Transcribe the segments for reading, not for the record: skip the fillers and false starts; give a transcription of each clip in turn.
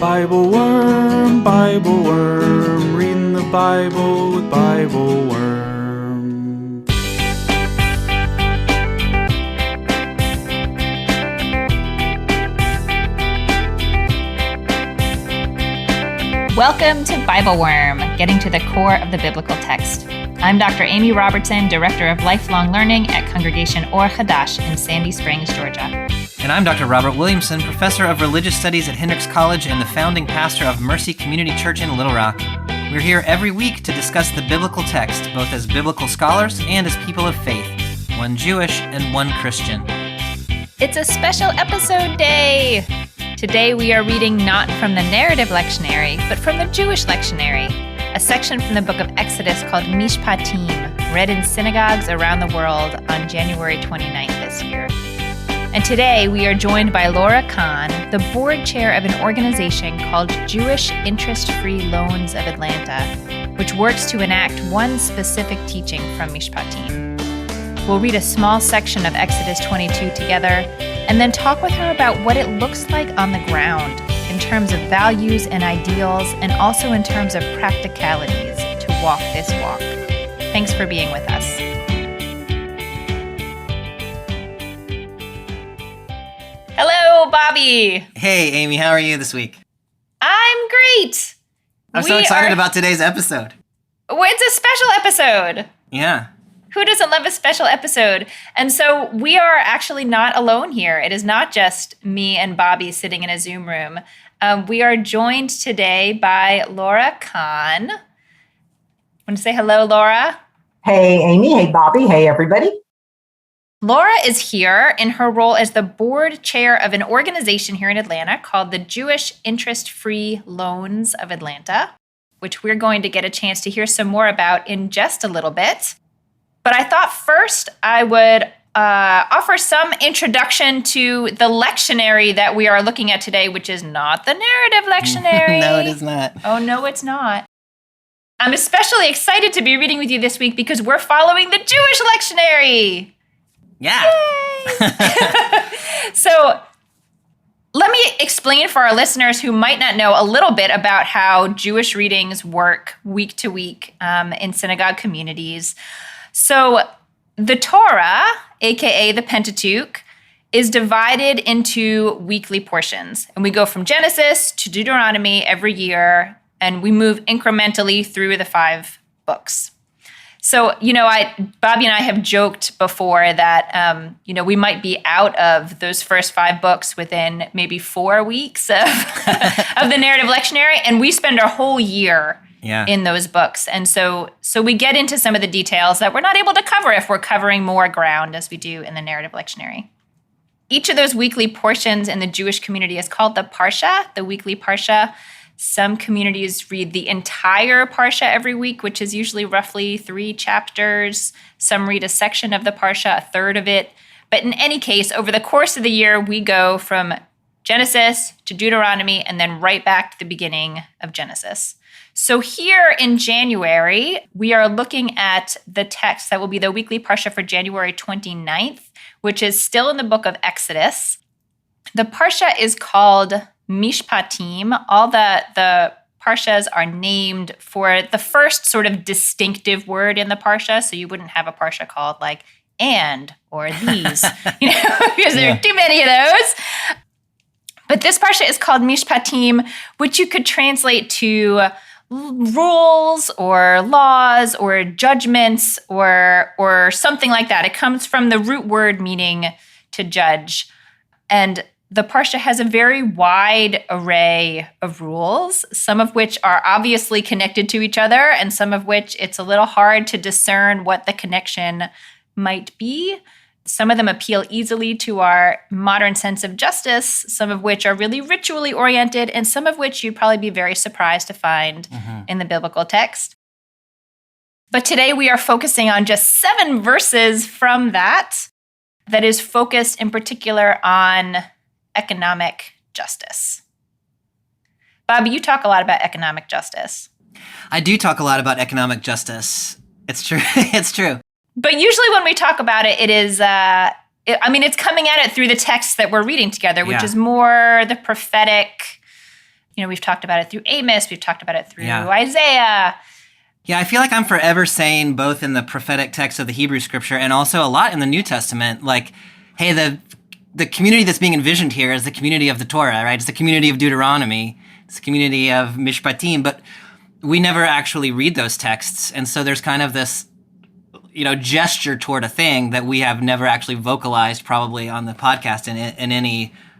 Bible Worm, reading the Bible with Bible Worm. Welcome to Bible Worm, getting to the core of the biblical text. I'm Dr. Amy Robertson, Director of Lifelong Learning at Congregation Or Hadash in Sandy Springs, Georgia. And I'm Dr. Robert Williamson, Professor of Religious Studies at Hendrix College and the founding pastor of Mercy Community Church in Little Rock. We're here every week to discuss the biblical text, both as biblical scholars and as people of faith, one Jewish and one Christian. It's a special episode day! Today we are reading not from the narrative lectionary, but from the Jewish lectionary, a section from the book of Exodus called Mishpatim, read in synagogues around the world on January 29th this year. And today we are joined by Laura Kahn, the board chair of an organization called Jewish Interest-Free Loans of Atlanta, which works to enact one specific teaching from Mishpatim. We'll read a small section of Exodus 22 together, and then talk with her about what it looks like on the ground in terms of values and ideals, and also in terms of practicalities to walk this walk. Thanks for being with us. Hello, Bobby. Hey, Amy, how are you this week? I'm great. I'm so excited about today's episode. It's a special episode. Yeah. Who doesn't love a special episode? And so we are actually not alone here. It is not just me and Bobby sitting in a Zoom room. We are joined today by Laura Kahn. Want to say hello, Laura? Hey, Amy. Hey, Bobby. Hey, everybody. Laura is here in her role as the board chair of an organization here in Atlanta called the Jewish Interest-Free Loans of Atlanta, which we're going to get a chance to hear some more about in just a little bit. But I thought first I would offer some introduction to the lectionary that we are looking at today, which is not the narrative lectionary. No, it is not. Oh, no, it's not. I'm especially excited to be reading with you this week because we're following the Jewish lectionary. Yeah. So let me explain for our listeners who might not know a little bit about how Jewish readings work week to week in synagogue communities. So the Torah, aka the Pentateuch, is divided into weekly portions. And we go from Genesis to Deuteronomy every year, and we move incrementally through the 5 books. So, Bobby and I have joked before that, we might be out of those first 5 books within maybe 4 weeks of the narrative lectionary, and we spend our whole year in those books. And so we get into some of the details that we're not able to cover if we're covering more ground as we do in the narrative lectionary. Each of those weekly portions in the Jewish community is called the parshah, the weekly parshah. Some communities read the entire parsha every week, which is usually roughly 3 chapters. Some read a section of the parsha, a third of it. But in any case, over the course of the year, we go from Genesis to Deuteronomy and then right back to the beginning of Genesis. So here in January, we are looking at the text that will be the weekly parsha for January 29th, which is still in the book of Exodus. The parsha is called Mishpatim. All the parshas are named for the first sort of distinctive word in the parsha. So you wouldn't have a parsha called like and or these, because there are too many of those. But this parsha is called Mishpatim, which you could translate to rules or laws or judgments or something like that. It comes from the root word meaning to judge. And the parsha has a very wide array of rules, some of which are obviously connected to each other, and some of which it's a little hard to discern what the connection might be. Some of them appeal easily to our modern sense of justice, some of which are really ritually oriented, and some of which you'd probably be very surprised to find in the biblical text. But today we are focusing on just 7 verses from that is focused in particular on economic justice. Bobby, you talk a lot about economic justice. I do talk a lot about economic justice. It's true. It's true. But usually when we talk about it, it is, it's coming at it through the text that we're reading together, which is more the prophetic we've talked about it through Amos, we've talked about it through Isaiah. Yeah, I feel like I'm forever saying, both in the prophetic text of the Hebrew scripture and also a lot in the New Testament, like, hey, the community that's being envisioned here is the community of the Torah, right? It's the community of Deuteronomy. It's the community of Mishpatim, but we never actually read those texts. And so there's kind of this, gesture toward a thing that we have never actually vocalized probably on the podcast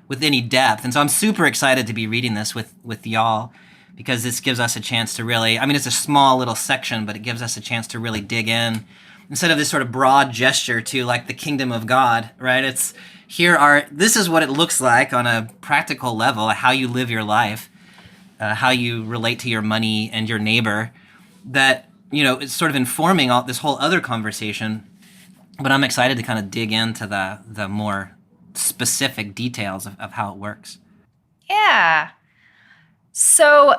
with any depth. And so I'm super excited to be reading this with y'all, because this gives us a chance to really, it's a small little section, but it gives us a chance to really dig in instead of this sort of broad gesture to like the kingdom of God, right? This is what it looks like on a practical level, how you live your life, how you relate to your money and your neighbor, that, it's sort of informing all this whole other conversation. But I'm excited to kind of dig into the more specific details of how it works. Yeah. So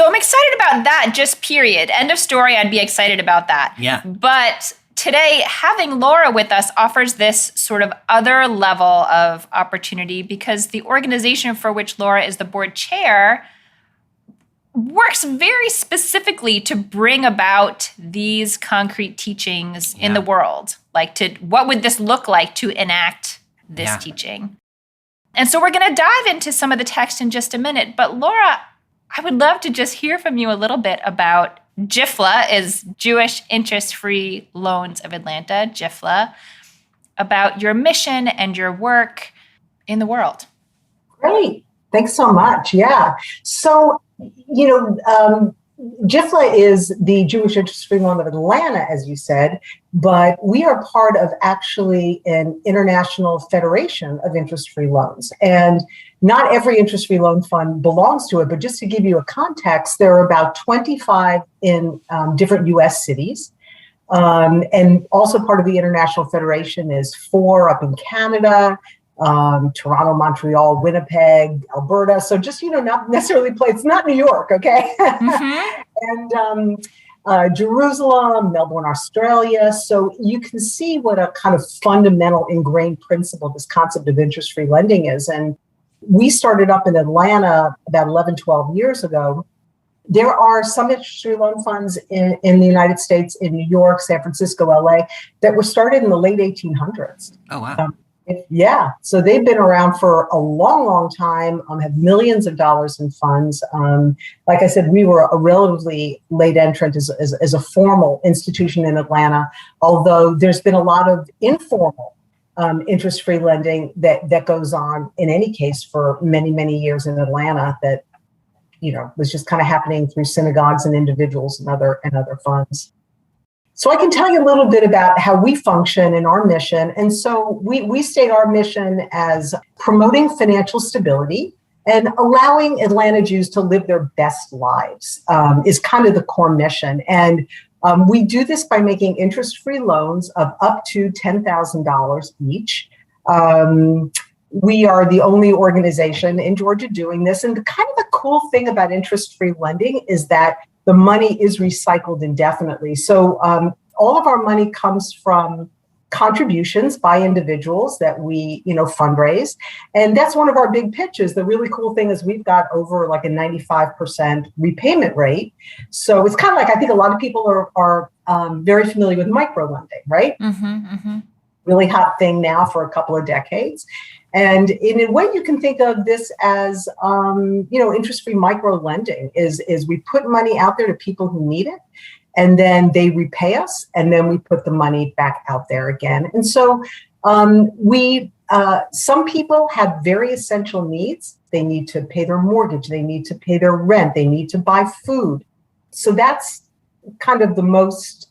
I'm excited about that, just period. End of story. I'd be excited about that. Yeah. But today, having Laura with us offers this sort of other level of opportunity, because the organization for which Laura is the board chair works very specifically to bring about these concrete teachings in the world. Like, what would this look like to enact this teaching? And so we're going to dive into some of the text in just a minute. But Laura, I would love to just hear from you a little bit about JIFLA, is Jewish Interest-Free Loans of Atlanta, JIFLA, about your mission and your work in the world. Great. Thanks so much. Yeah. So, JIFLA is the Jewish Interest-Free Loan of Atlanta, as you said, but we are part of actually an international federation of interest-free loans. And not every interest-free loan fund belongs to it, but just to give you a context, there are about 25 in different U.S. cities. And also part of the International Federation is 4 up in Canada, Toronto, Montreal, Winnipeg, Alberta. So just, not necessarily it's not New York, okay? Mm-hmm. And Jerusalem, Melbourne, Australia. So you can see what a kind of fundamental ingrained principle this concept of interest-free lending is. And we started up in Atlanta about 11, 12 years ago. There are some interest-free loan funds in the United States, in New York, San Francisco, LA, that were started in the late 1800s. Oh, wow. Yeah, so they've been around for a long, long time, have millions of dollars in funds. Like I said, we were a relatively late entrant as a formal institution in Atlanta, although there's been a lot of informal interest-free lending that goes on in any case for many, many years in Atlanta that, was just kind of happening through synagogues and individuals and other funds. So I can tell you a little bit about how we function in our mission. And so we state our mission as promoting financial stability and allowing Atlanta Jews to live their best lives is kind of the core mission. And we do this by making interest-free loans of up to $10,000 each. We are the only organization in Georgia doing this. And kind of the cool thing about interest-free lending is that the money is recycled indefinitely. So all of our money comes from contributions by individuals that we, fundraise. And that's one of our big pitches. The really cool thing is we've got over like a 95% repayment rate. So it's kind of like, I think a lot of people are very familiar with microlending, right? Mm-hmm, mm-hmm. Really hot thing now for a couple of decades. And in a way, you can think of this as, interest-free micro-lending is we put money out there to people who need it, and then they repay us, and then we put the money back out there again. And so some people have very essential needs. They need to pay their mortgage. They need to pay their rent. They need to buy food. So that's kind of the most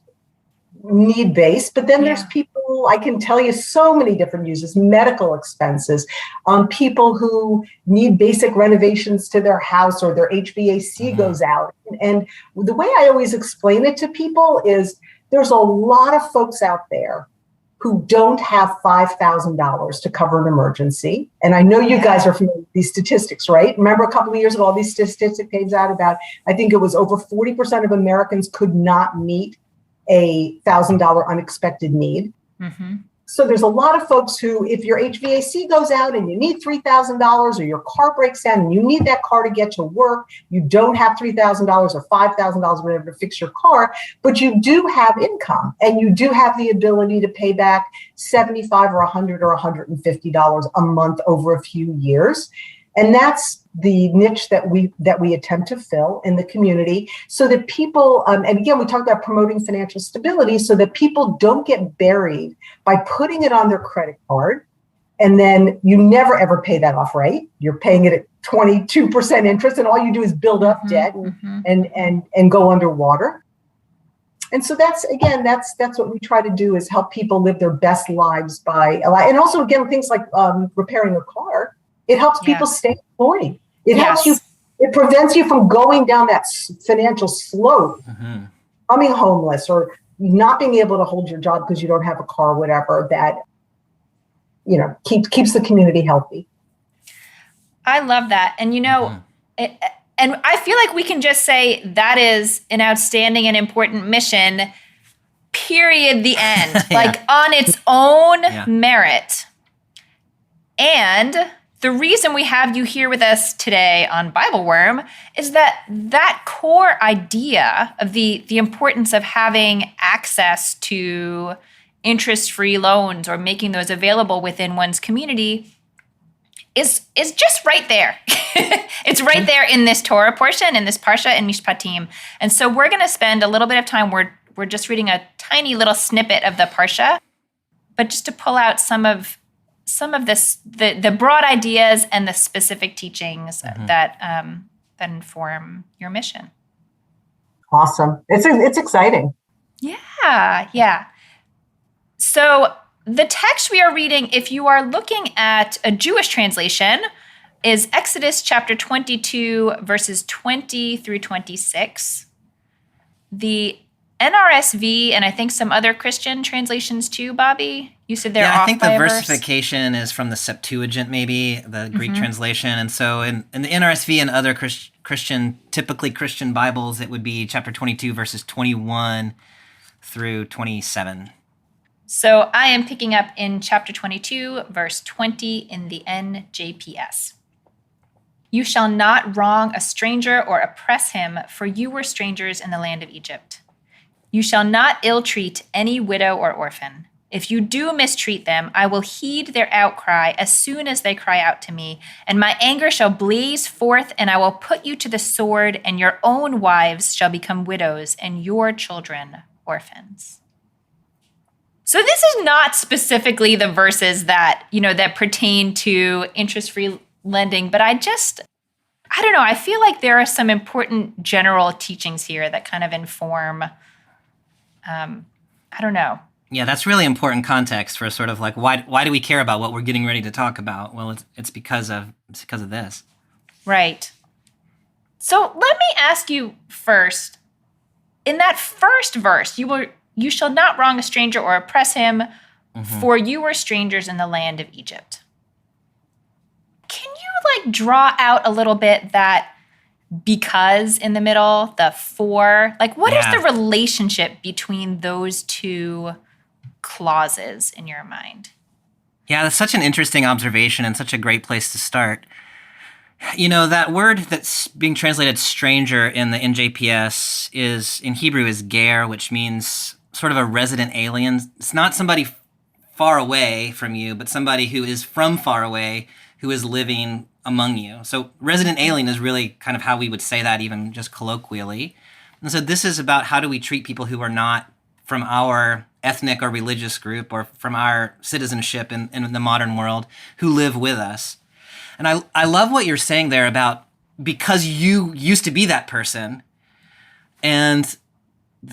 need-based. But then there's people, I can tell you so many different uses, medical expenses, people who need basic renovations to their house or their HVAC goes out. And the way I always explain it to people is there's a lot of folks out there who don't have $5,000 to cover an emergency. And I know you guys are familiar with these statistics, right? Remember a couple of years ago, all these statistics came out about, I think it was over 40% of Americans could not meet a $1,000 unexpected need. Mm-hmm. So there's a lot of folks who, if your HVAC goes out and you need $3,000, or your car breaks down and you need that car to get to work, you don't have $3,000 or $5,000, whatever, to fix your car, but you do have income and you do have the ability to pay back $75 or $100 or $150 a month over a few years. And that's the niche that we attempt to fill in the community, so that people, and again, we talked about promoting financial stability, so that people don't get buried by putting it on their credit card, and then you never ever pay that off, right? You're paying it at 22% interest, and all you do is build up debt and go underwater. And so that's what we try to do, is help people live their best lives by, and also again, things like repairing a car. It helps people stay employed. It helps you. It prevents you from going down that financial slope, becoming homeless, or not being able to hold your job because you don't have a car, or whatever. That keeps the community healthy. I love that, and and I feel like we can just say that is an outstanding and important mission. Period. The end. Like on its own merit, and the reason we have you here with us today on Bible Worm is that core idea of the importance of having access to interest-free loans, or making those available within one's community, is just right there. It's right there in this Torah portion, in this parshah in Mishpatim. And so we're going to spend a little bit of time, we're just reading a tiny little snippet of the parshah, but just to pull out some of this, the broad ideas and the specific teachings that inform your mission. Awesome. It's exciting. Yeah. So the text we are reading, if you are looking at a Jewish translation, is Exodus chapter 22, verses 20 through 26. The NRSV, and I think some other Christian translations too, Bobby, you said they're off I think by the a verse? versification is from the Septuagint, maybe, the Greek translation. And so in the NRSV and other typically Christian Bibles, it would be chapter 22, verses 21 through 27. So I am picking up in chapter 22, verse 20 in the NJPS. You shall not wrong a stranger or oppress him, for you were strangers in the land of Egypt. You shall not ill-treat any widow or orphan. If you do mistreat them, I will heed their outcry as soon as they cry out to me, and my anger shall blaze forth, and I will put you to the sword, and your own wives shall become widows, and your children orphans. So this is not specifically the verses that pertain to interest-free lending, but I don't know, I feel like there are some important general teachings here that kind of inform, I don't know. Yeah, that's really important context for sort of like, why do we care about what we're getting ready to talk about? Well, it's because of this. Right. So let me ask you first, in that first verse, you shall not wrong a stranger or oppress him, for you were strangers in the land of Egypt. Can you draw out a little bit that because in the middle, the for, what is the relationship between those two clauses in your mind? Yeah, that's such an interesting observation and such a great place to start. That word that's being translated stranger in the NJPS in Hebrew is ger, which means sort of a resident alien. It's not somebody far away from you, but somebody who is from far away, who is living among you. So resident alien is really kind of how we would say that, even just colloquially. And so this is about how do we treat people who are not from our ethnic or religious group or from our citizenship in the modern world, who live with us. And I love what you're saying there about because you used to be that person, and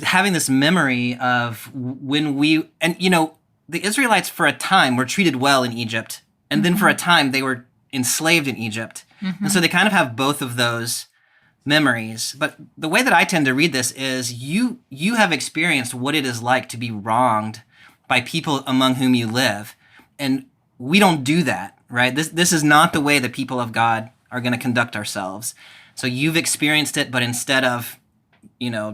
having this memory of when the Israelites for a time were treated well in Egypt, and then for a time they were enslaved in Egypt. And so they kind of have both of those memories. But the way that I tend to read this is you have experienced what it is like to be wronged by people among whom you live. And we don't do that, right? This is not the way the people of God are going to conduct ourselves. So you've experienced it, but instead of,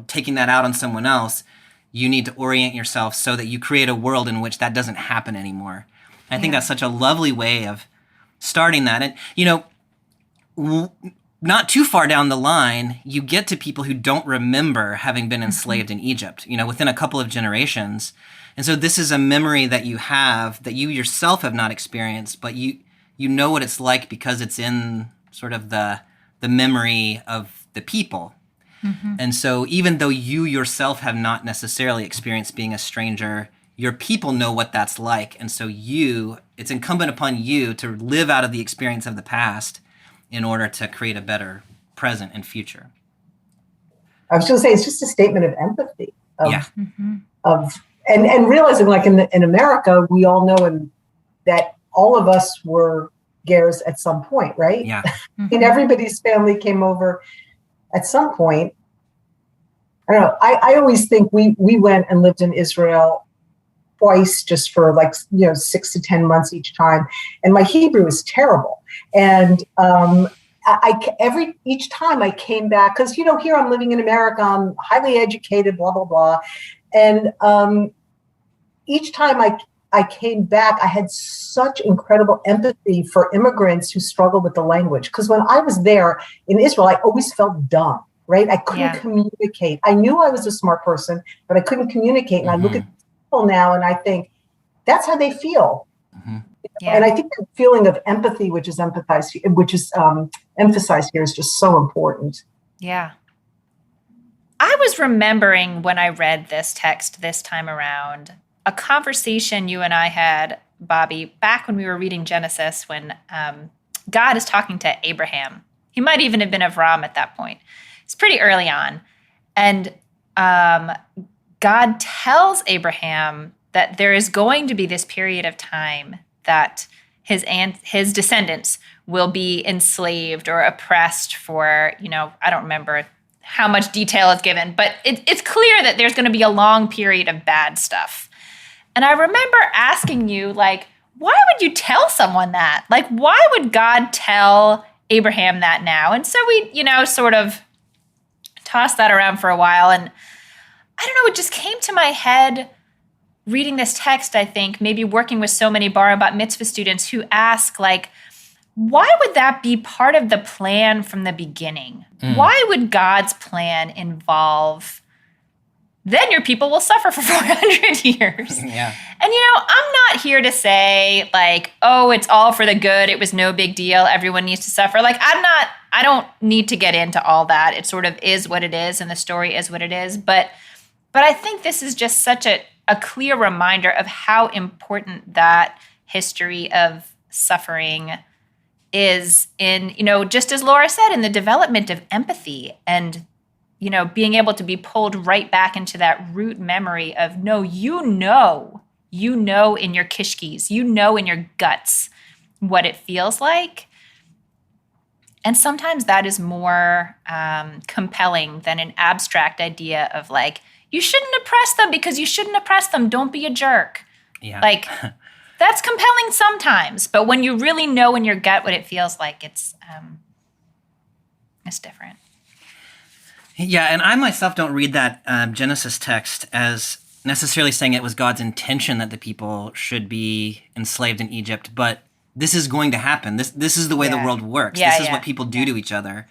taking that out on someone else, you need to orient yourself so that you create a world in which that doesn't happen anymore. I think that's such a lovely way of starting that. And, not too far down the line, you get to people who don't remember having been enslaved in Egypt, within a couple of generations. And so this is a memory that you have that you yourself have not experienced, but you know what it's like because it's in sort of the memory of the people. And so even though you yourself have not necessarily experienced being a stranger, your people know what that's like. And so it's incumbent upon you to live out of the experience of the past in order to create a better present and future. I was going to say, it's just a statement of empathy. And realizing, like in America, we all know that all of us were Gers at some point, right? Yeah. And everybody's family came over at some point. I don't know. I always think we went and lived in Israel twice, just for 6 to 10 months each time, and my Hebrew is terrible. And each time I came back, because here I'm living in America, I'm highly educated, blah blah blah, and each time I came back, I had such incredible empathy for immigrants who struggle with the language. Because when I was there in Israel, I always felt dumb, right? I couldn't communicate. I knew I was a smart person, but I couldn't communicate. And I look at people now and I think, that's how they feel. And I think the feeling of empathy, which is emphasized here, is just so important. Yeah. I was remembering when I read this text this time around, a conversation you and I had, Bobby, back when we were reading Genesis, when God is talking to Abraham. He might even have been Avram at that point. It's pretty early on. And God tells Abraham that there is going to be this period of time that his descendants will be enslaved or oppressed for, I don't remember how much detail is given, but it's clear that there's going to be a long period of bad stuff. And I remember asking you, why would you tell someone that? Why would God tell Abraham that now? And so we, sort of tossed that around for a while. And I don't know, it just came to my head reading this text, I think, maybe working with so many bar and bat mitzvah students who ask, why would that be part of the plan from the beginning? Why would God's plan involve, then your people will suffer for 400 years? Yeah. And, I'm not here to say, it's all for the good. It was no big deal. Everyone needs to suffer. I don't need to get into all that. It sort of is what it is, and the story is what it is. But I think this is just such a clear reminder of how important that history of suffering is in, just as Laura said, in the development of empathy and, being able to be pulled right back into that root memory of, no, in your kishkis, in your guts what it feels like. And sometimes that is more compelling than an abstract idea of you shouldn't oppress them because you shouldn't oppress them. Don't be a jerk. Yeah. That's compelling sometimes, but when you really know in your gut what it feels like, it's different. Yeah, and I myself don't read that Genesis text as necessarily saying it was God's intention that the people should be enslaved in Egypt, but this is going to happen. This is the way the world works. This is what people do to each other.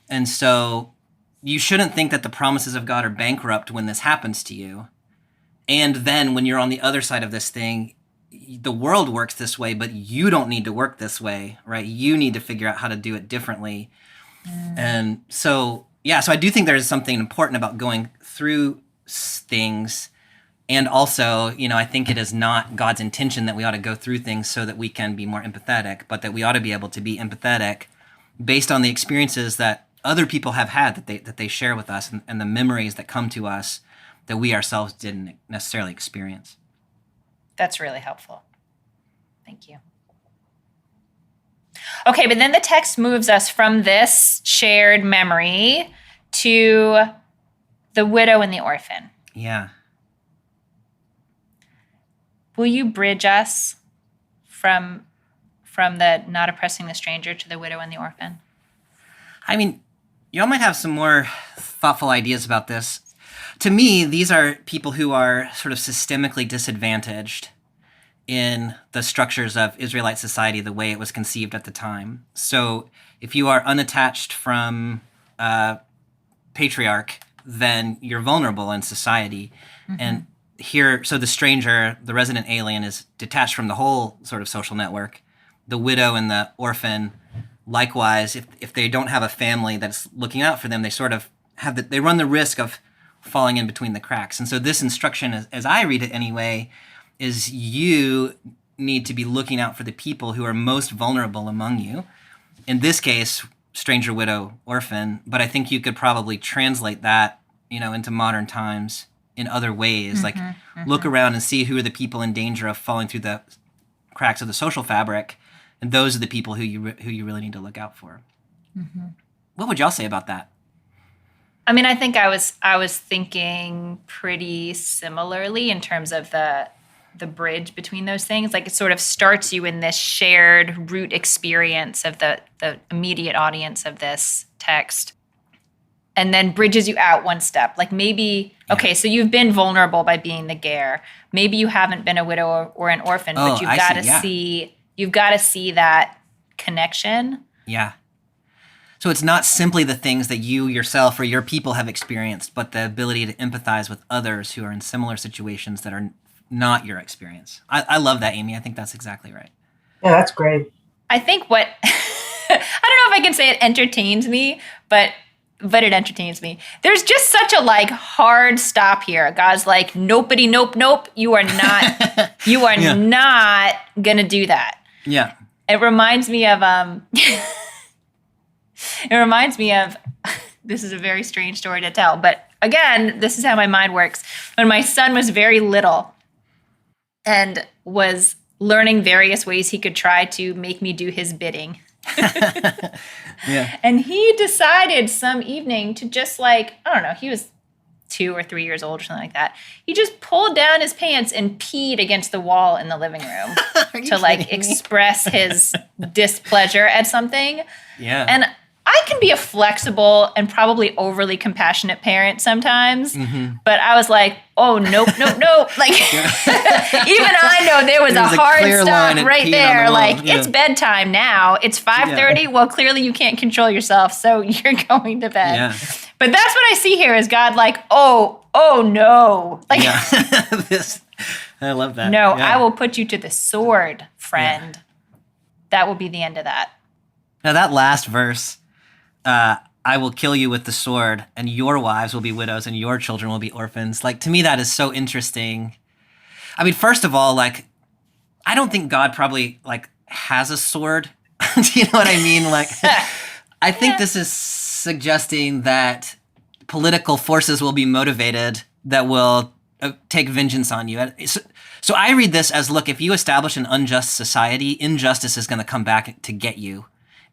And so you shouldn't think that the promises of God are bankrupt when this happens to you. And then when you're on the other side of this thing, the world works this way, but you don't need to work this way, right? You need to figure out how to do it differently. And so I do think there is something important about going through things. And also, I think it is not God's intention that we ought to go through things so that we can be more empathetic, but that we ought to be able to be empathetic based on the experiences that other people have had that they share with us and the memories that come to us that we ourselves didn't necessarily experience. That's really helpful. Thank you. Okay, but then the text moves us from this shared memory to the widow and the orphan. Yeah. Will you bridge us from the not oppressing the stranger to the widow and the orphan? I mean, y'all might have some more thoughtful ideas about this. To me, these are people who are sort of systemically disadvantaged in the structures of Israelite society the way it was conceived at the time. So if you are unattached from a patriarch, then you're vulnerable in society. And here, so the stranger, the resident alien, is detached from the whole sort of social network. The widow and the orphan, likewise, if they don't have a family that's looking out for them, they sort of they run the risk of falling in between the cracks. And so this instruction, as I read it anyway, is you need to be looking out for the people who are most vulnerable among you. In this case, stranger, widow, orphan. But I think you could probably translate that, into modern times in other ways. Like look around and see who are the people in danger of falling through the cracks of the social fabric, and those are the people who you really need to look out for. What would y'all say about that? I mean, I think I was thinking pretty similarly in terms of the bridge between those things. Like it sort of starts you in this shared root experience of the immediate audience of this text, and then bridges you out one step. Like maybe, okay, so you've been vulnerable by being the ger. Maybe you haven't been a widow or an orphan, but you've got to see that connection. Yeah. So it's not simply the things that you yourself or your people have experienced, but the ability to empathize with others who are in similar situations that are not your experience. I love that, Amy. I think that's exactly right. Yeah, that's great. I think what I don't know if I can say it entertains me, but it entertains me. There's just such a hard stop here. God's like, nope, you are not not gonna do that. Yeah. It reminds me of this is a very strange story to tell, but again, this is how my mind works. When my son was very little and was learning various ways he could try to make me do his bidding. Yeah. And he decided some evening to just I don't know, he was 2 or 3 years old or something like that. He just pulled down his pants and peed against the wall in the living room to express his displeasure at something. Yeah. And I can be a flexible and probably overly compassionate parent sometimes, but I was like, oh, nope. Even I know there was a hard stop right there. It's bedtime now. It's 5:30. Yeah. Well, clearly you can't control yourself, so you're going to bed. Yeah. But that's what I see here is God oh no. I love that. No, yeah. I will put you to the sword, friend. Yeah. That will be the end of that. Now that last verse, I will kill you with the sword, and your wives will be widows, and your children will be orphans. To me, that is so interesting. I mean, first of all, I don't think God probably, has a sword. Do you know what I mean? I think this is suggesting that political forces will be motivated that will take vengeance on you. So I read this as, look, if you establish an unjust society, injustice is going to come back to get you.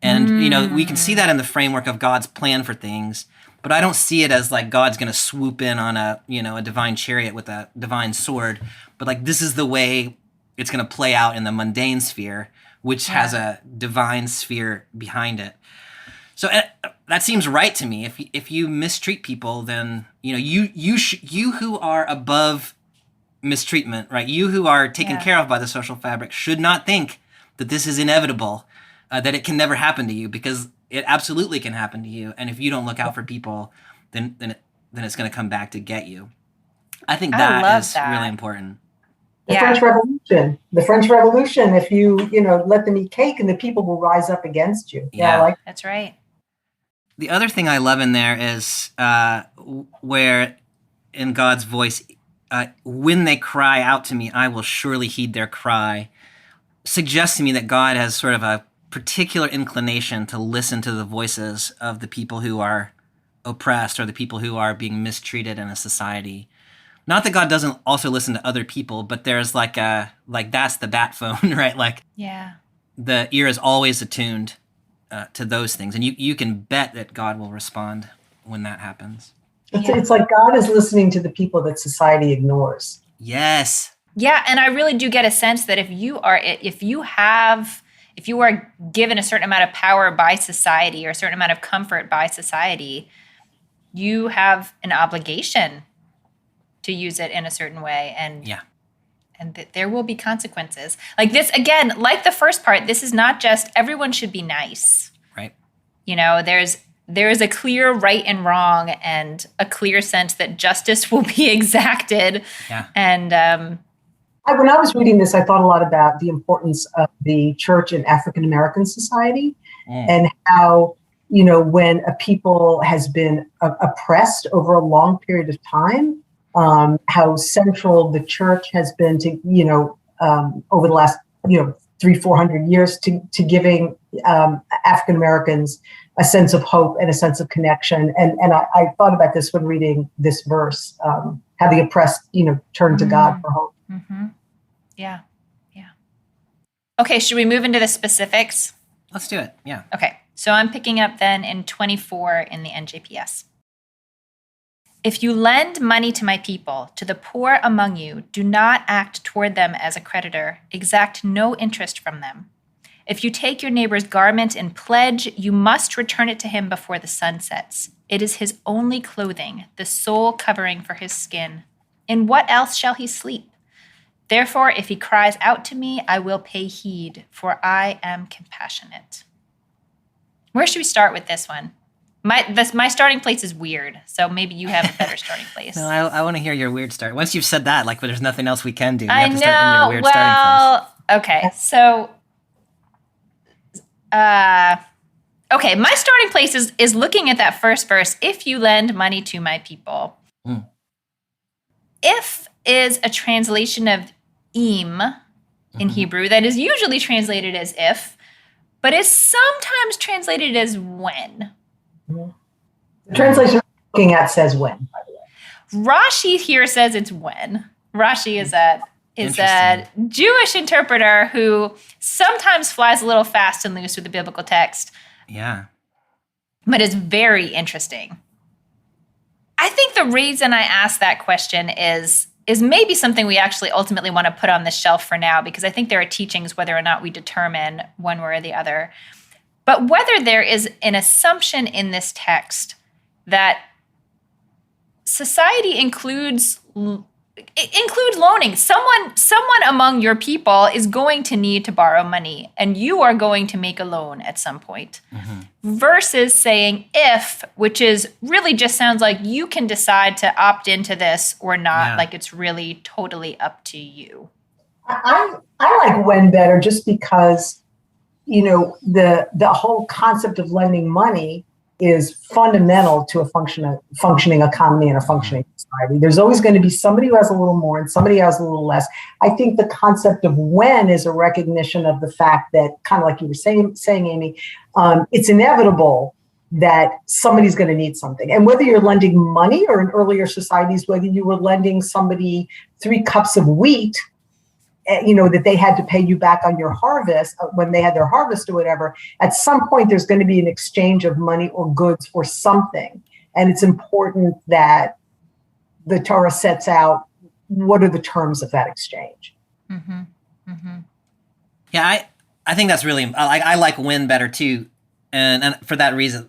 And, we can see that in the framework of God's plan for things, but I don't see it as God's going to swoop in on a divine chariot with a divine sword. But this is the way it's going to play out in the mundane sphere, which has a divine sphere behind it. So that seems right to me. If you mistreat people, then, you who are above mistreatment, right? You who are taken care of by the social fabric should not think that this is inevitable. That it can never happen to you, because it absolutely can happen to you. And if you don't look out for people, then it's going to come back to get you. I think that is really important. The French Revolution. If you let them eat cake, and the people will rise up against you. Yeah, that's right. The other thing I love in there is where in God's voice, when they cry out to me, I will surely heed their cry, suggests to me that God has sort of a particular inclination to listen to the voices of the people who are oppressed or the people who are being mistreated in a society. Not that God doesn't also listen to other people, but there's that's the bat phone, right? The ear is always attuned to those things, and you can bet that God will respond when that happens. It's like God is listening to the people that society ignores. Yes. Yeah, and I really do get a sense that if you are given a certain amount of power by society or a certain amount of comfort by society, you have an obligation to use it in a certain way, and there will be consequences. Like this, again, like the first part, this is not just everyone should be nice. Right. There is a clear right and wrong, and a clear sense that justice will be exacted. Yeah. And when I was reading this, I thought a lot about the importance of the church in African American society and how, when a people has been oppressed over a long period of time, how central the church has been to, over the last, 300-400 years to giving African Americans a sense of hope and a sense of connection. And I thought about this when reading this verse, how the oppressed, turn to God for hope. Mm-hmm. Yeah. Okay, should we move into the specifics? Let's do it. Yeah. Okay, so I'm picking up then in 24 in the NJPS. If you lend money to my people, to the poor among you, do not act toward them as a creditor. Exact no interest from them. If you take your neighbor's garment in pledge, you must return it to him before the sun sets. It is his only clothing, the sole covering for his skin. In what else shall he sleep? Therefore, if he cries out to me, I will pay heed, for I am compassionate. Where should we start with this one? My starting place is weird, so maybe you have a better starting place. No, I want to hear your weird start. Once you've said that, there's nothing else we can do. We I have to start in your weird starting place. Okay, so, my starting place is looking at that first verse. If you lend money to my people. If is a translation of im in Hebrew that is usually translated as if, but is sometimes translated as when. The translation I'm looking at says when, by the way. Rashi here says it's when. Rashi is a Jewish interpreter who sometimes flies a little fast and loose with the biblical text. Yeah. But is very interesting. I think the reason I asked that question is maybe something we actually ultimately want to put on the shelf for now, because I think there are teachings whether or not we determine one way or the other. But whether there is an assumption in this text that society includes loaning. Someone among your people is going to need to borrow money, and you are going to make a loan at some point. Versus saying if, which is really just sounds like you can decide to opt into this or not. Like it's really totally up to you. I like when better just because, the whole concept of lending money is fundamental to a functioning economy and a functioning society. There's always going to be somebody who has a little more and somebody who has a little less. I think the concept of when is a recognition of the fact that, kind of like you were saying, Amy, it's inevitable that somebody's going to need something. And whether you're lending money, or in earlier societies, whether you were lending somebody 3 cups of wheat, that they had to pay you back on your harvest when they had their harvest or whatever, at some point there's going to be an exchange of money or goods or something. And it's important that the Torah sets out what are the terms of that exchange. Yeah, I think that's really, I like when better too. And for that reason,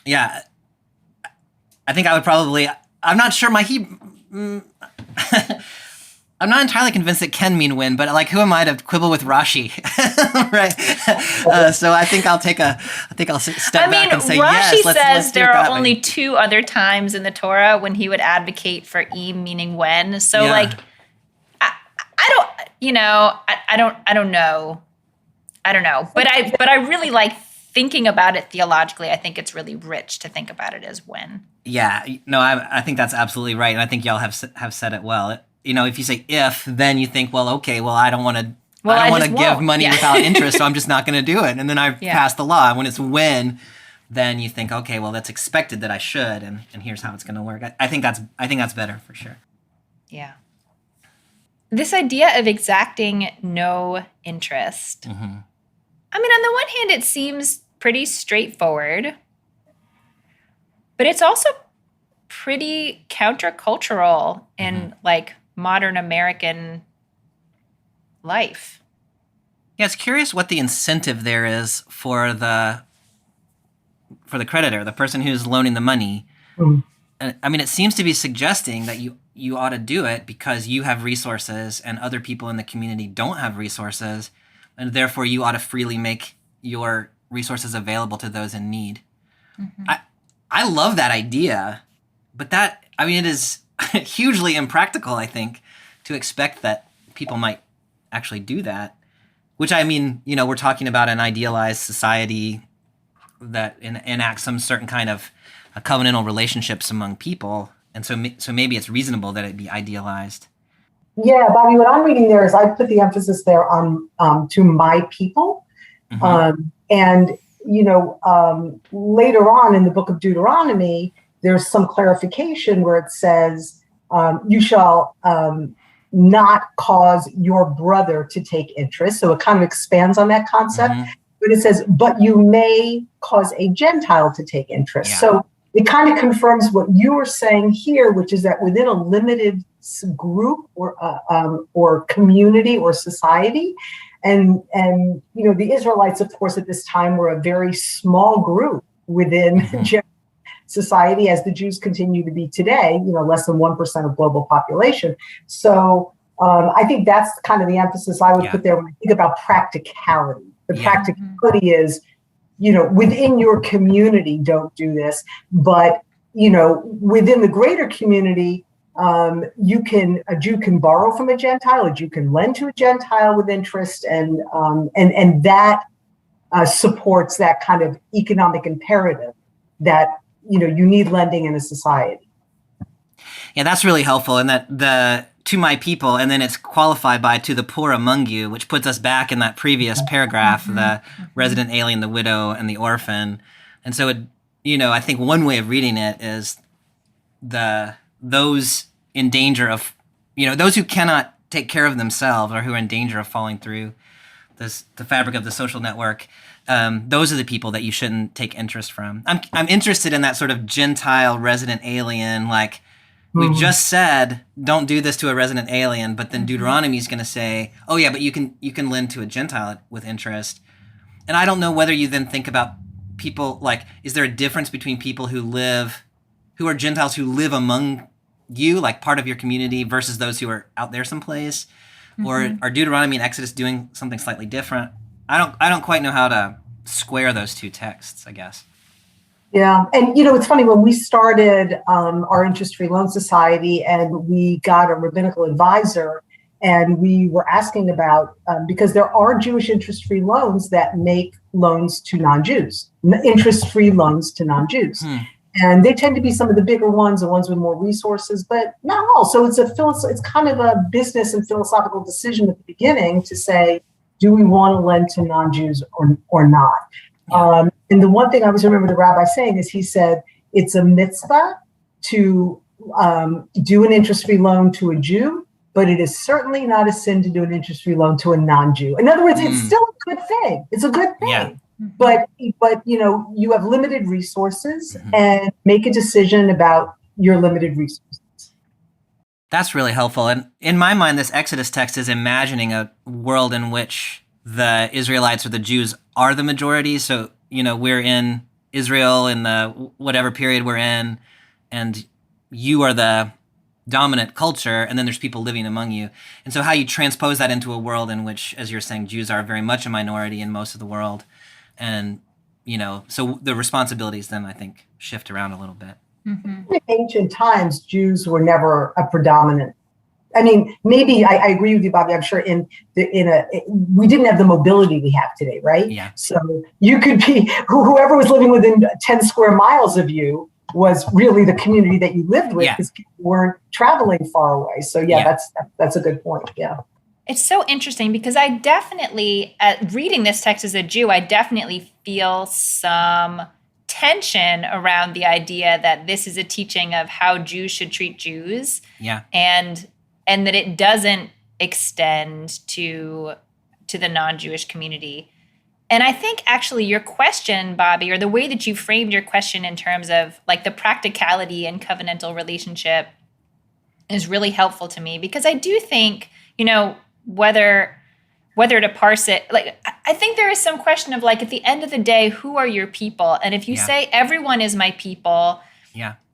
yeah, I think I would probably, I'm not sure my Hebrew, I'm not entirely convinced it can mean win, but who am I to quibble with Rashi, right? So I think I'll step back and say Rashi yes. Rashi says let's there are only 2 other times in the Torah when he would advocate for im, meaning when. So I don't know. But I really like thinking about it theologically. I think it's really rich to think about it as when. Yeah, no, I think that's absolutely right, and I think y'all have said it well. If you say if, then you think, well, okay, I don't want to give money without interest, so I'm just not going to do it. And then I pass the law. When it's when, then you think, okay, well, that's expected that I should, and here's how it's going to work. I think that's better for sure. Yeah. This idea of exacting no interest. I mean, on the one hand, it seems pretty straightforward, but it's also pretty countercultural in modern American life. Yeah, it's curious what the incentive there is for for the creditor, the person who's loaning the money. Mm. I mean, it seems to be suggesting that you ought to do it because you have resources and other people in the community don't have resources, and therefore you ought to freely make your resources available to those in need. Mm-hmm. I love that idea, but it is hugely impractical, I think, to expect that people might actually do that. Which, I mean, we're talking about an idealized society that enacts some certain kind of covenantal relationships among people, and so maybe it's reasonable that it be idealized. Yeah, Bobby, what I'm reading there is I put the emphasis there on to my people. Mm-hmm. And later on in the book of Deuteronomy, there's some clarification where it says, you shall not cause your brother to take interest. So it kind of expands on that concept. Mm-hmm. But it says, but you may cause a Gentile to take interest. Yeah. So it kind of confirms what you were saying here, which is that within a limited group or community or society, and the Israelites, of course, at this time were a very small group within mm-hmm. society, as the Jews continue to be today, less than 1% of global population. So I think that's kind of the emphasis I would put there when I think about practicality. The practicality is, within your community, don't do this. But, within the greater community, a Jew can borrow from a Gentile, a Jew can lend to a Gentile with interest, and that supports that kind of economic imperative that, you need lending in a society. Yeah, that's really helpful. And that the to my people, and then it's qualified by to the poor among you, which puts us back in that previous paragraph, mm-hmm. the resident alien, the widow, and the orphan. And so, I think one way of reading it is those in danger of, those who cannot take care of themselves or who are in danger of falling through the fabric of the social network. Those are the people that you shouldn't take interest from. I'm interested in that sort of Gentile resident alien, like we've just said, don't do this to a resident alien, but then Deuteronomy is going to say, oh yeah, but you can lend to a Gentile with interest. And I don't know whether you then think about people, like, is there a difference between people who are Gentiles who live among you, like part of your community, versus those who are out there someplace? Mm-hmm. Or are Deuteronomy and Exodus doing something slightly different? I don't quite know how to square those two texts, I guess. Yeah. And, it's funny, when we started our interest-free loan society and we got a rabbinical advisor, and we were asking about, because there are Jewish interest-free loans that make loans to non-Jews, interest-free loans to non-Jews. And they tend to be some of the bigger ones, the ones with more resources, but not all. So it's kind of a business and philosophical decision at the beginning to say, do we want to lend to non-Jews or not? Yeah. And the one thing I always remember the rabbi saying is he said, it's a mitzvah to do an interest-free loan to a Jew, but it is certainly not a sin to do an interest-free loan to a non-Jew. In other words, it's still a good thing. It's a good thing. Yeah. But you have limited resources, and make a decision about your limited resources. That's really helpful. And in my mind, this Exodus text is imagining a world in which the Israelites or the Jews are the majority. So, we're in Israel in the whatever period we're in, and you are the dominant culture, and then there's people living among you. And so how you transpose that into a world in which, as you're saying, Jews are very much a minority in most of the world. And, so the responsibilities then, I think, shift around a little bit. Mm-hmm. In ancient times, Jews were never a predominant. I mean, maybe I agree with you, Bobby. I'm sure we didn't have the mobility we have today, right? Yeah. So you could be whoever was living within 10 square miles of you was really the community that you lived with, because people weren't traveling far away. So that's a good point. Yeah. It's so interesting because I definitely, reading this text as a Jew, I definitely feel some tension around the idea that this is a teaching of how Jews should treat Jews. Yeah. And that it doesn't extend to the non-Jewish community. And I think actually your question, Bobby, or the way that you framed your question in terms of like the practicality and covenantal relationship is really helpful to me, because I do think, whether whether to parse it. Like, I think there is some question of like, at the end of the day, who are your people? And if you say everyone is my people,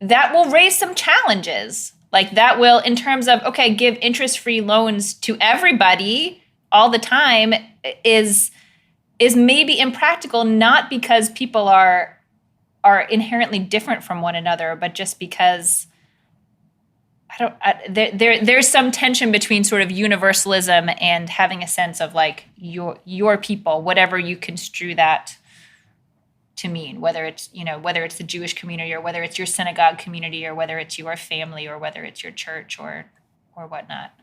that will raise some challenges. Like that will, in terms of, okay, give interest-free loans to everybody all the time is maybe impractical, not because people are inherently different from one another, but just because there's some tension between sort of universalism and having a sense of like your people, whatever you construe that to mean, whether it's the Jewish community or whether it's your synagogue community or whether it's your family or whether it's your church or whatnot.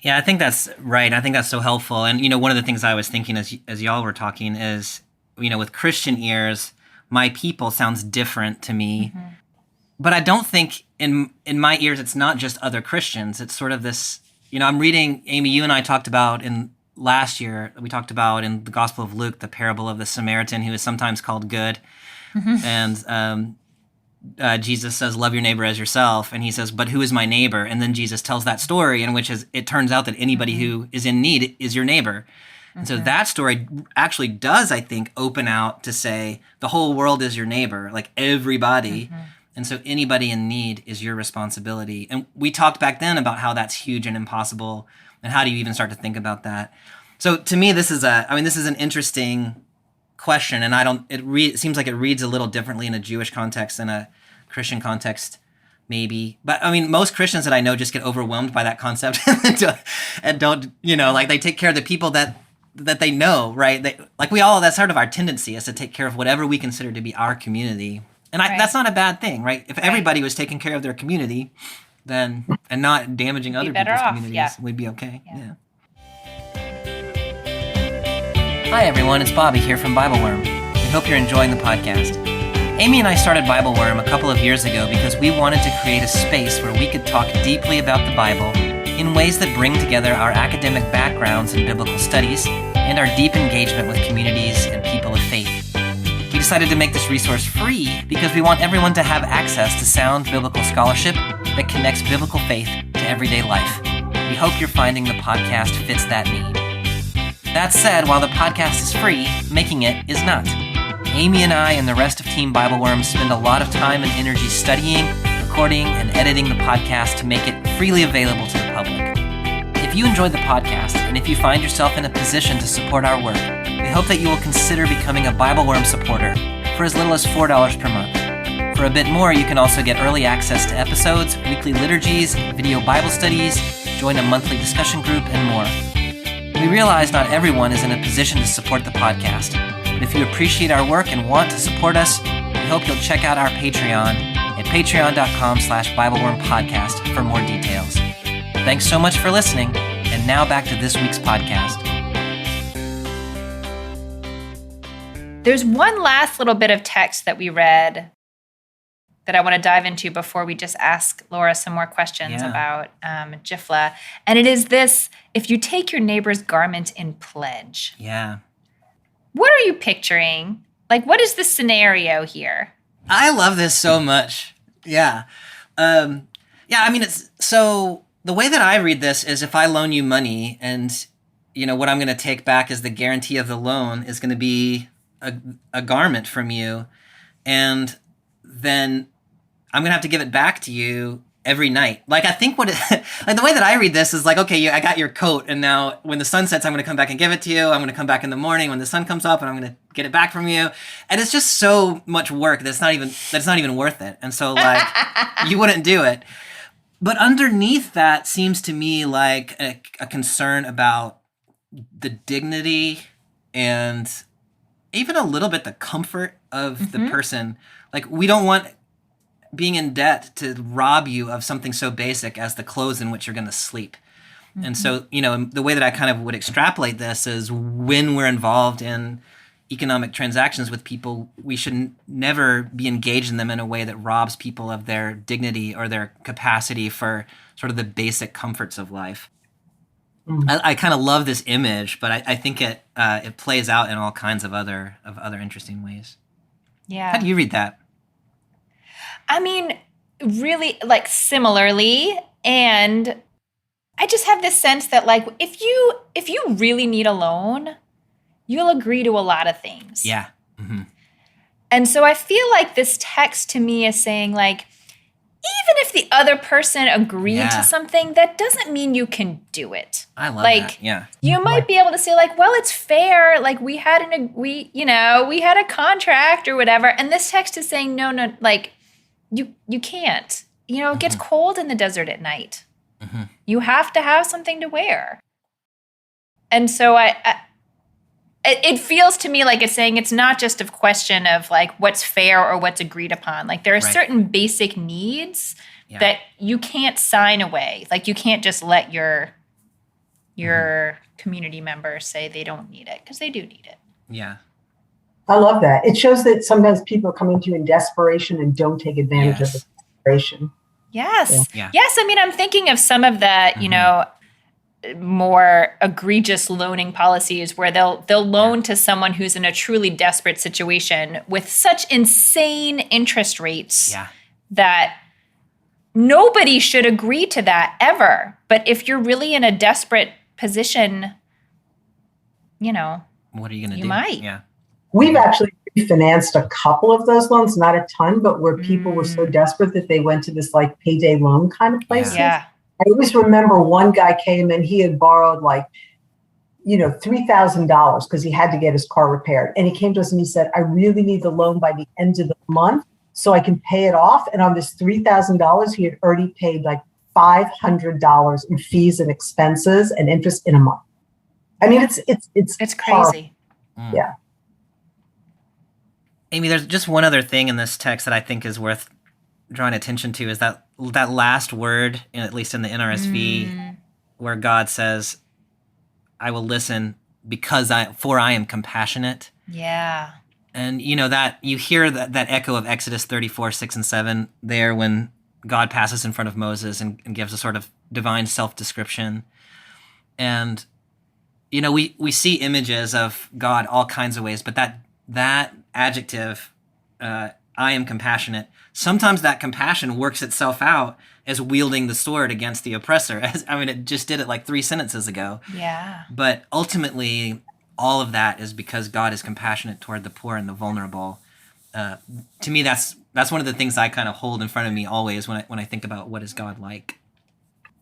Yeah, I think that's right. I think that's so helpful. And, one of the things I was thinking as y'all were talking is, with Christian ears, my people sounds different to me. Mm-hmm. But I don't think in my ears, it's not just other Christians. It's sort of this, I'm reading, Amy, you and I talked about last year, we talked about in the Gospel of Luke, the parable of the Samaritan who is sometimes called good. Mm-hmm. And Jesus says, love your neighbor as yourself. And he says, but who is my neighbor? And then Jesus tells that story in which it turns out that anybody who is in need is your neighbor. And so that story actually does, I think, open out to say the whole world is your neighbor, like everybody. Mm-hmm. And so anybody in need is your responsibility. And we talked back then about how that's huge and impossible. And how do you even start to think about that? So to me, this is an interesting question. And it seems like it reads a little differently in a Jewish context than a Christian context, maybe. But most Christians that I know just get overwhelmed by that concept and don't, like they take care of the people that they know, right? That's sort of our tendency is to take care of whatever we consider to be our community. And that's not a bad thing, right? If everybody was taking care of their community, then and not damaging other people's communities, we'd be okay. Yeah. Hi everyone, it's Bobby here from Bible Worm. We hope you're enjoying the podcast. Amy and I started Bible Worm a couple of years ago because we wanted to create a space where we could talk deeply about the Bible in ways that bring together our academic backgrounds in biblical studies and our deep engagement with communities and people of faith. We decided to make this resource free because we want everyone to have access to sound biblical scholarship that connects biblical faith to everyday life. We hope you're finding the podcast fits that need. That said, while the podcast is free, making it is not. Amy and I and the rest of Team Bible Worm spend a lot of time and energy studying, recording, and editing the podcast to make it freely available to the public. If you enjoyed the podcast, and if you find yourself in a position to support our work, we hope that you will consider becoming a Bible Worm supporter for as little as $4 per month. For a bit more, you can also get early access to episodes, weekly liturgies, video Bible studies, join a monthly discussion group, and more. We realize not everyone is in a position to support the podcast, but if you appreciate our work and want to support us, we hope you'll check out our Patreon at patreon.com/BibleWormPodcast for more details. Thanks so much for listening, and now back to this week's podcast. There's one last little bit of text that we read that I want to dive into before we just ask Laura some more questions about JIFLA. And it is this: if you take your neighbor's garment in pledge. Yeah. What are you picturing? Like, what is the scenario here? I love this so much. Yeah. It's so the way that I read this is if I loan you money and, what I'm going to take back as the guarantee of the loan is going to be a garment from you. And then I'm going to have to give it back to you every night. Like, I think the way that I read this is like, okay, I got your coat, and now when the sun sets, I'm going to come back and give it to you. I'm going to come back in the morning when the sun comes up, and I'm going to get it back from you. And it's just so much work that's not even worth it. And so, like, you wouldn't do it. But underneath that seems to me like a concern about the dignity and even a little bit the comfort of the person. Like, we don't want being in debt to rob you of something so basic as the clothes in which you're going to sleep. Mm-hmm. And so, the way that I kind of would extrapolate this is when we're involved in economic transactions with people, we should never be engaged in them in a way that robs people of their dignity or their capacity for sort of the basic comforts of life. Mm-hmm. I kind of love this image, but I think it plays out in all kinds of other interesting ways. Yeah. How do you read that? I mean, really, like, similarly, and I just have this sense that like if you really need a loan, you'll agree to a lot of things. Yeah. Mm-hmm. And so I feel like this text to me is saying like, even if the other person agreed to something, that doesn't mean you can do it. I love like, that. Yeah. You might be able to say like, well, it's fair. Like we had a contract or whatever. And this text is saying, no, like you can't. It gets cold in the desert at night. Mm-hmm. You have to have something to wear. And so it feels to me like it's saying it's not just a question of like what's fair or what's agreed upon. Like there are certain basic needs that you can't sign away. Like you can't just let your community members say they don't need it, because they do need it. Yeah. I love that. It shows that sometimes people come into you in desperation and don't take advantage of the desperation. Yes. Yeah. Yes. I mean, I'm thinking of some of the, more egregious loaning policies where they'll loan to someone who's in a truly desperate situation with such insane interest rates that nobody should agree to that ever. But if you're really in a desperate position, what are you going to do? You might. Yeah. We've actually refinanced a couple of those loans, not a ton, but where people were so desperate that they went to this like payday loan kind of places. Yeah. I always remember one guy came and he had borrowed like, $3,000 because he had to get his car repaired. And he came to us and he said, I really need the loan by the end of the month so I can pay it off. And on this $3,000, he had already paid like $500 in fees and expenses and interest in a month. I mean, it's crazy. Yeah. Amy, there's just one other thing in this text that I think is worth drawing attention to, is that last word, at least in the NRSV, where God says, I will listen for I am compassionate. Yeah. And that you hear that echo of Exodus 34, 6 and 7 there when God passes in front of Moses and gives a sort of divine self-description. And, we see images of God all kinds of ways, but that adjective, I am compassionate, sometimes that compassion works itself out as wielding the sword against the oppressor. It just did it like 3 sentences ago. Yeah. But ultimately, all of that is because God is compassionate toward the poor and the vulnerable. To me, that's one of the things I kind of hold in front of me always when I think about what is God like.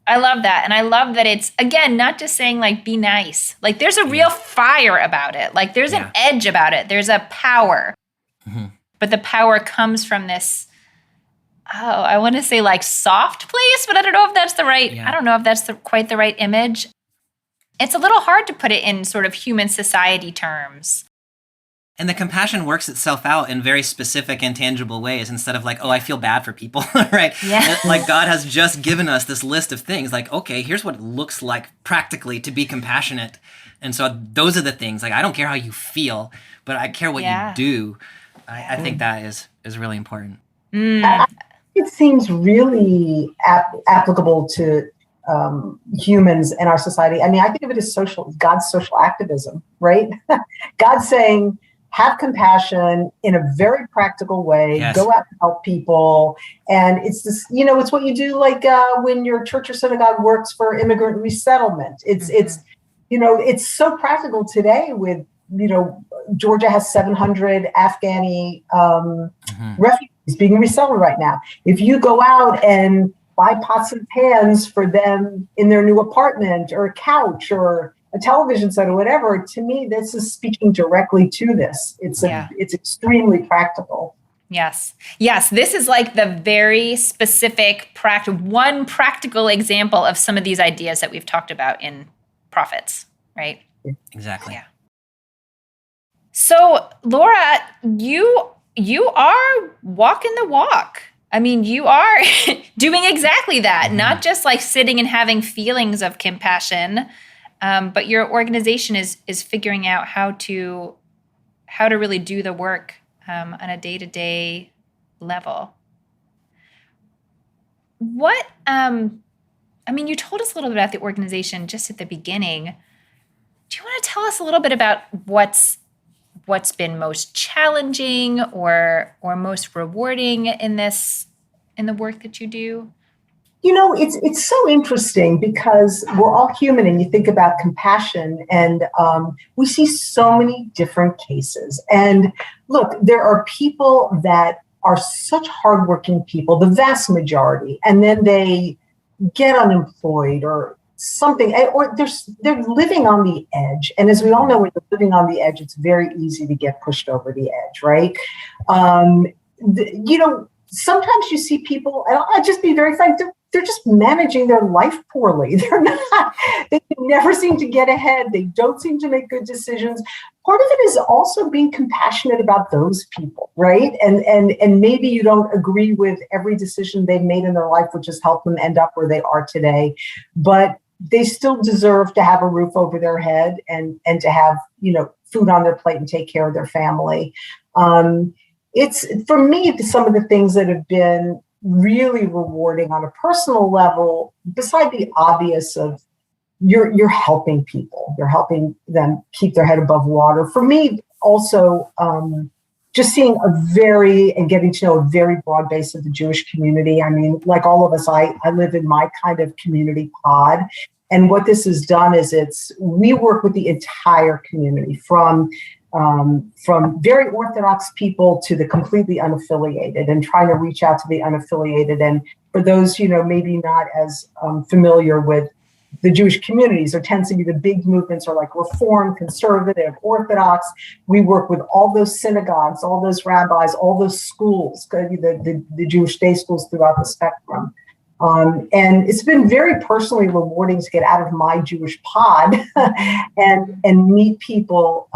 I love that. And I love that it's, again, not just saying like, be nice. Like there's a real fire about it. Like there's an edge about it. There's a power. Mm-hmm. But the power comes from this, I want to say like soft place, but I don't know if that's the right, I don't know if that's quite the right image. It's a little hard to put it in sort of human society terms. And the compassion works itself out in very specific and tangible ways instead of like, I feel bad for people, right? Yeah. Like God has just given us this list of things like, okay, here's what it looks like practically to be compassionate. And so those are the things, like, I don't care how you feel, but I care what you do. I think that is really important. It seems really applicable to humans in our society. I mean, I think of it as God's social activism, right? God's saying, have compassion in a very practical way, go out and help people. And it's this, it's what you do like when your church or synagogue works for immigrant resettlement. It's so practical today with, Georgia has 700 Afghani refugees being resettled right now. If you go out and buy pots and pans for them in their new apartment or a couch or a television set or whatever, to me, this is speaking directly to this. It's extremely practical. Yes. This is like the very specific one practical example of some of these ideas that we've talked about in Prophets, right? Exactly. Yeah. So, Laura, you are walking the walk. I mean, you are doing exactly that, not just like sitting and having feelings of compassion, but your organization is figuring out how to really do the work on a day-to-day level. What, you told us a little bit about the organization just at the beginning. Do you want to tell us a little bit about what's been most challenging or most rewarding in the work that you do? It's so interesting because we're all human, and you think about compassion, and we see so many different cases. And look, there are people that are such hardworking people, the vast majority, and then they get unemployed or something, or they're living on the edge. And as we all know, when you're living on the edge, it's very easy to get pushed over the edge, right? Sometimes you see people, and I'll just be very frank, they're just managing their life poorly. They never seem to get ahead. They don't seem to make good decisions. Part of it is also being compassionate about those people, right? And maybe you don't agree with every decision they've made in their life, which has helped them end up where they are today, but they still deserve to have a roof over their head and to have, food on their plate and take care of their family. It's, for me, some of the things that have been really rewarding on a personal level, beside the obvious of you're helping people, you're helping them keep their head above water. For me, also, just seeing and getting to know a very broad base of the Jewish community. I mean, like all of us, I live in my kind of community pod. And what this has done is we work with the entire community, from very Orthodox people to the completely unaffiliated, and trying to reach out to the unaffiliated. And for those, maybe not as familiar with the Jewish communities, there tends to be the big movements are like Reform, Conservative, Orthodox. We work with all those synagogues, all those rabbis, all those schools, the Jewish day schools throughout the spectrum. And it's been very personally rewarding to get out of my Jewish pod and meet people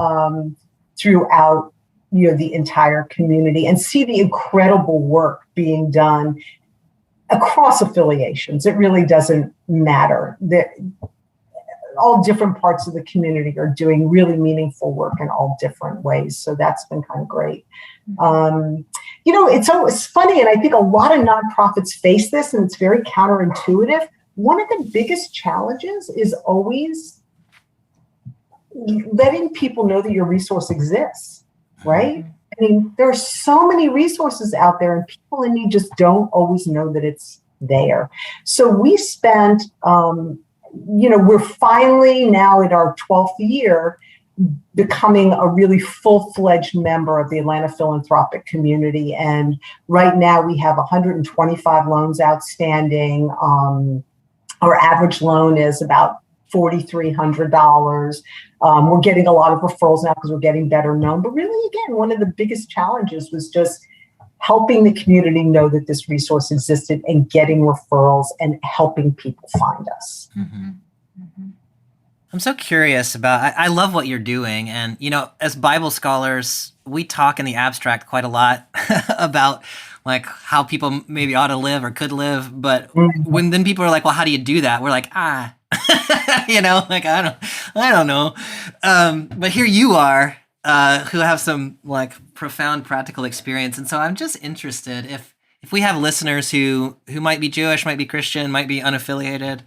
throughout the entire community, and see the incredible work being done across affiliations. It really doesn't matter. All different parts of the community are doing really meaningful work in all different ways. So that's been kind of great. It's funny, and I think a lot of nonprofits face this, and it's very counterintuitive. One of the biggest challenges is always letting people know that your resource exists, right? I mean, there are so many resources out there, and people in need just don't always know that it's there. So we spent, we're finally now in our 12th year becoming a really full-fledged member of the Atlanta philanthropic community. And right now we have 125 loans outstanding. Our average loan is about $4,300. We're getting a lot of referrals now because we're getting better known. But really, again, one of the biggest challenges was just helping the community know that this resource existed, and getting referrals and helping people find us. Mm-hmm. Mm-hmm. I'm so curious about, I love what you're doing. And, as Bible scholars, we talk in the abstract quite a lot about like how people maybe ought to live or could live. But when then people are like, well, how do you do that? We're like, I don't know. But here you are, who have some like profound practical experience. And so I'm just interested if we have listeners who might be Jewish, might be Christian, might be unaffiliated,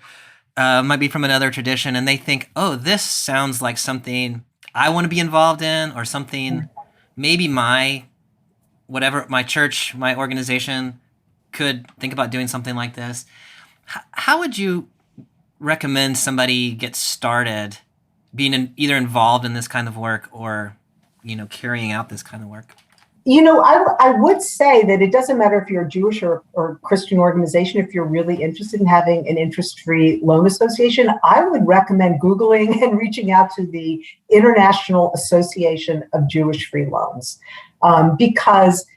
might be from another tradition, and they think, oh, this sounds like something I want to be involved in, or something maybe my church, my organization could think about doing something like this. How would you recommend somebody get started being either involved in this kind of work or, carrying out this kind of work? I would say that it doesn't matter if you're a Jewish or Christian organization. If you're really interested in having an interest-free loan association, I would recommend Googling and reaching out to the International Association of Jewish Free Loans, because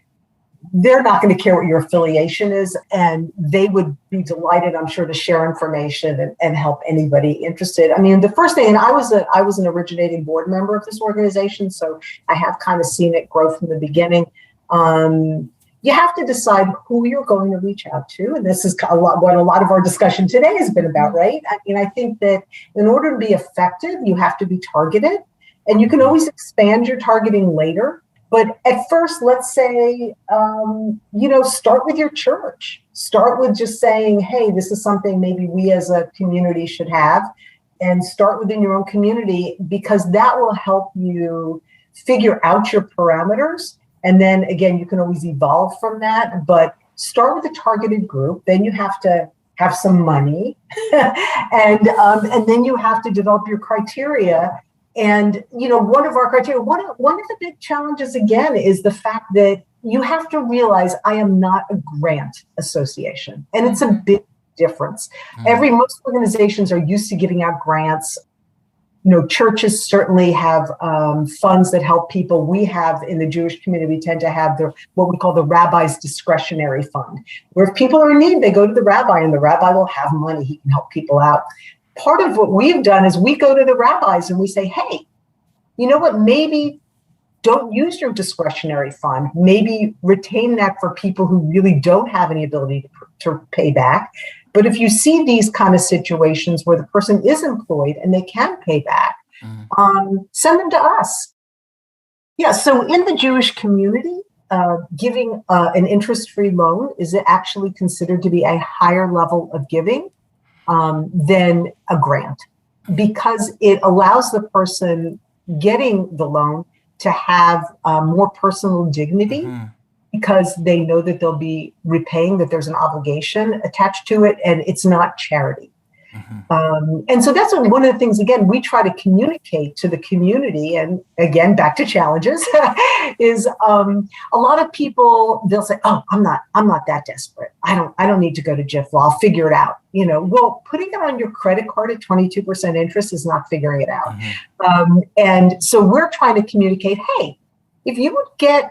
they're not going to care what your affiliation is, and they would be delighted, I'm sure, to share information and help anybody interested. I mean, the first thing, and I was an originating board member of this organization, so I have kind of seen it grow from the beginning. You have to decide who you're going to reach out to, and this is what a lot of our discussion today has been about, right? I mean, I think that in order to be effective, you have to be targeted, and you can always expand your targeting later. But at first, let's say, start with your church. Start with just saying, hey, this is something maybe we as a community should have, and start within your own community, because that will help you figure out your parameters. And then again, you can always evolve from that, but start with a targeted group. Then you have to have some money, and then you have to develop your criteria. And one of our criteria, one of the big challenges again is the fact that you have to realize I am not a grant association, and it's a big difference. Most organizations are used to giving out grants. Churches certainly have funds that help people. We have in the Jewish community, we tend to have what we call the rabbi's discretionary fund, where if people are in need, they go to the rabbi and the rabbi will have money. He can help people out. Part of what we've done is we go to the rabbis and we say, hey, you know what, maybe don't use your discretionary fund. Maybe retain that for people who really don't have any ability to pay back. But if you see these kind of situations where the person is employed and they can pay back, send them to us. Yeah, so in the Jewish community, giving an interest-free loan is actually considered to be a higher level of giving than a grant, because it allows the person getting the loan to have more personal dignity. Because they know that they'll be repaying, that there's an obligation attached to it, and it's not charity. And so that's one of the things, again, we try to communicate to the community. And again, back to challenges, is a lot of people, they'll say, oh, I'm not that desperate. I don't need to go to JIFLA. I'll figure it out. Well, putting it on your credit card at 22% interest is not figuring it out. And so we're trying to communicate, hey, if you would get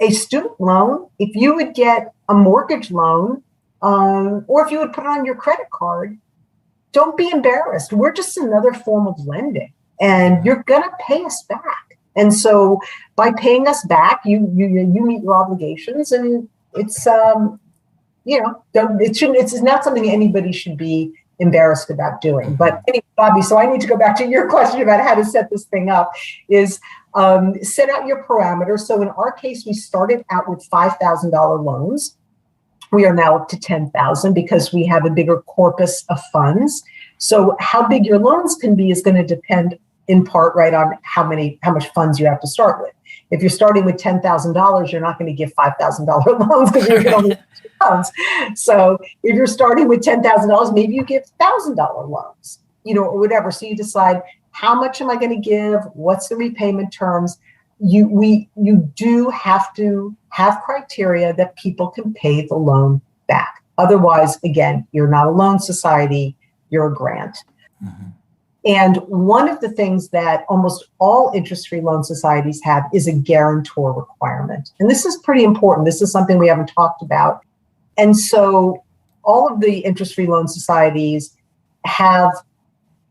a student loan, if you would get a mortgage loan, or if you would put it on your credit card, don't be embarrassed. We're just another form of lending, and you're going to pay us back. And so by paying us back, you meet your obligations, and it's it's not something anybody should be embarrassed about doing. But anyway, Bobby, so I need to go back to your question about how to set this thing up, is set out your parameters. So in our case, we started out with $5,000 loans. We are now up to $10,000 because we have a bigger corpus of funds. So how big your loans can be is going to depend in part, right, on how much funds you have to start with. If you're starting with $10,000, you're not going to give $5,000 loans because you're going to only funds. So if you're starting with $10,000, maybe you give $1,000 loans, or whatever. So you decide, how much am I going to give? What's the repayment terms? You do have to have criteria that people can pay the loan back. Otherwise, again, you're not a loan society, you're a grant. And one of the things that almost all interest-free loan societies have is a guarantor requirement. And this is pretty important. This is something we haven't talked about. And so all of the interest-free loan societies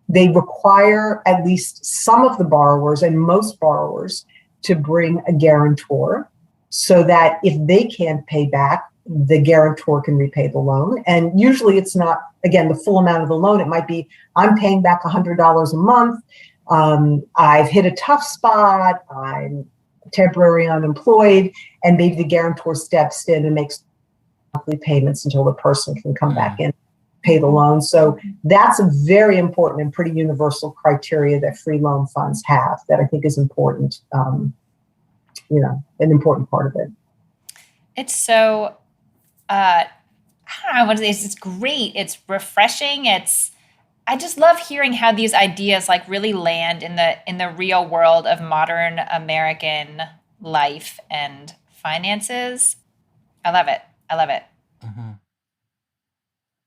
they require at least some of the borrowers and most borrowers to bring a guarantor, so that if they can't pay back, the guarantor can repay the loan. And usually it's not, again, the full amount of the loan. It might be, I'm paying back $100 a month. I've hit a tough spot. I'm temporarily unemployed. And maybe the guarantor steps in and makes monthly payments until the person can come back in, pay the loan. So that's a very important and pretty universal criteria that free loan funds have that I think is important, an important part of it. It's so, I don't know, I want to say it's great. It's refreshing. I just love hearing how these ideas like really land in the real world of modern American life and finances. I love it.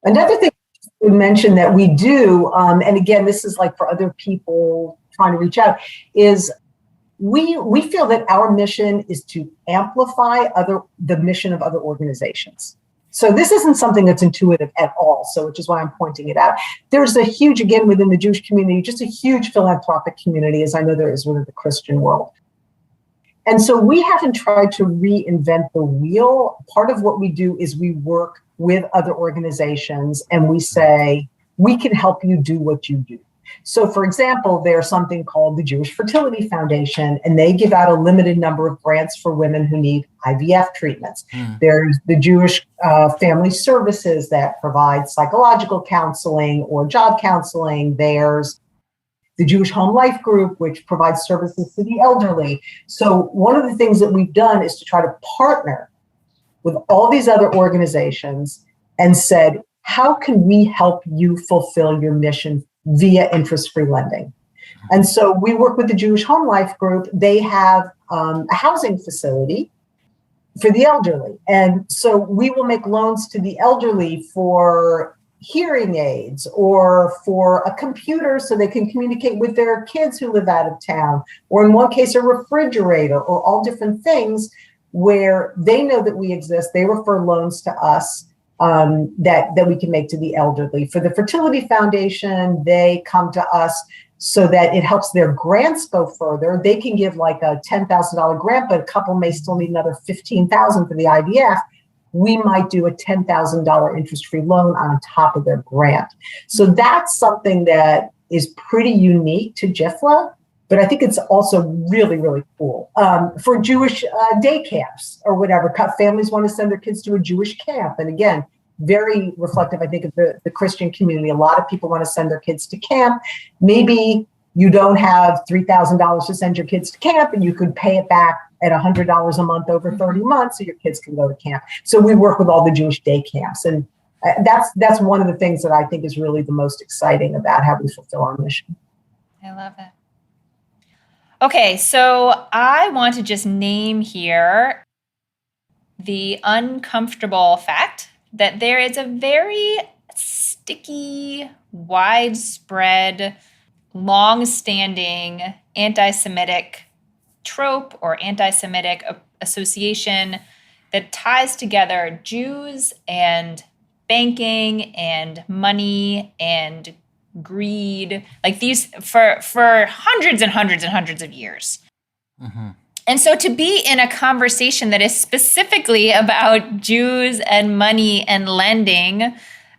Another thing we mentioned that we do, and again, this is like for other people trying to reach out, is we feel that our mission is to amplify the mission of other organizations. So this isn't something that's intuitive at all. So which is why I'm pointing it out. There's a huge, again, within the Jewish community, just a huge philanthropic community, as I know there is within the Christian world. And so we haven't tried to reinvent the wheel. Part of what we do is we work with other organizations and we say, we can help you do what you do. So for example, there's something called the Jewish Fertility Foundation, and they give out a limited number of grants for women who need IVF treatments. There's the Jewish Family Services that provide psychological counseling or job counseling. There's the Jewish Home Life Group, which provides services to the elderly. So one of the things that we've done is to try to partner with all these other organizations and said, how can we help you fulfill your mission via interest-free lending? And so we work with the Jewish Home Life Group. They have a housing facility for the elderly. And so we will make loans to the elderly for hearing aids or for a computer so they can communicate with their kids who live out of town, or in one case, a refrigerator, or all different things where they know that we exist. They refer loans to us that we can make to the elderly. For the Fertility Foundation, they come to us so that it helps their grants go further. They can give like a $10,000 grant, but a couple may still need another $15,000 for the IVF. We might do a $10,000 interest-free loan on top of their grant. So that's something that is pretty unique to JIFLA, but I think it's also really, really cool. For Jewish day camps or whatever, families want to send their kids to a Jewish camp. And again, very reflective, I think, of the Christian community. A lot of people want to send their kids to camp. Maybe you don't have $3,000 to send your kids to camp, and you could pay it back at $100 a month over 30 months so your kids can go to camp. So we work with all the Jewish day camps. And that's one of the things that I think is really the most exciting about how we fulfill our mission. I love it. Okay, so I want to just name here the uncomfortable fact that there is a very sticky, widespread, long-standing anti-Semitic trope or anti-Semitic association that ties together Jews and banking and money and greed, like these for hundreds and hundreds and hundreds of years. Mm-hmm. And so to be in a conversation that is specifically about Jews and money and lending,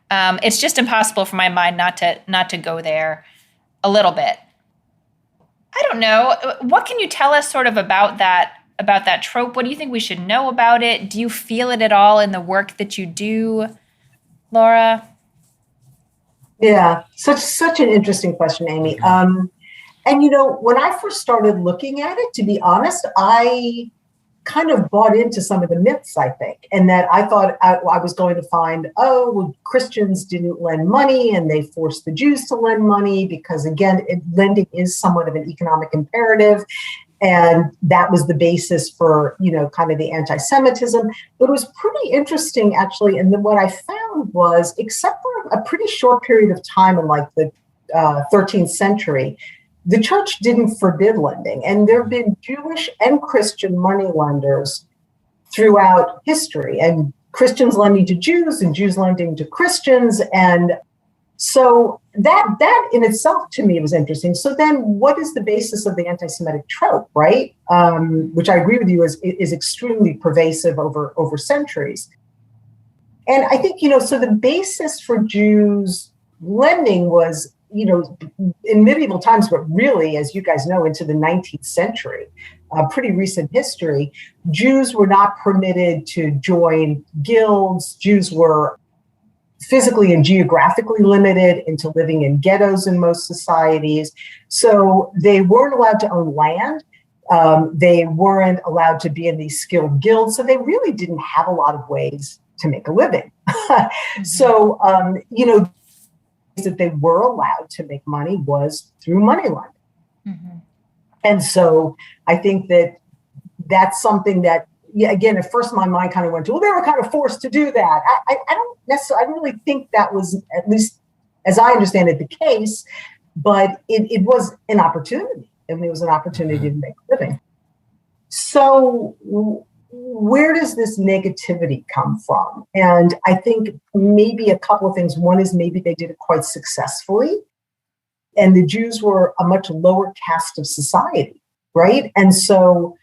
it's just impossible for my mind not to go there a little bit. I don't know. What can you tell us sort of about that trope? What do you think we should know about it? Do you feel it at all in the work that you do, Laura? Yeah, such an interesting question, Amy. And, when I first started looking at it, to be honest, I kind of bought into some of the myths, I think, and that I thought I was going to find, Christians didn't lend money and they forced the Jews to lend money because, again, lending is somewhat of an economic imperative. And that was the basis for, kind of the anti-Semitism. But it was pretty interesting, actually. And then what I found was, except for a pretty short period of time in like the 13th century, the church didn't forbid lending. And there have been Jewish and Christian money lenders throughout history, and Christians lending to Jews and Jews lending to Christians. And so that in itself, to me, was interesting. So then what is the basis of the anti-Semitic trope, right? Which I agree with you is extremely pervasive over centuries. And I think, so the basis for Jews lending was, in medieval times, but really, as you guys know, into the 19th century, pretty recent history, Jews were not permitted to join guilds. Jews were physically and geographically limited into living in ghettos in most societies. So they weren't allowed to own land. They weren't allowed to be in these skilled guilds. So they really didn't have a lot of ways to make a living. So, that they were allowed to make money was through money lending. Mm-hmm. And so I think that's something that, again, at first my mind kind of went to, they were kind of forced to do that. I don't really think that was, at least as I understand it, the case, but it was an opportunity. And it was an opportunity to make a living. So where does this negativity come from? And I think maybe a couple of things. One is maybe they did it quite successfully. And the Jews were a much lower caste of society, right? And so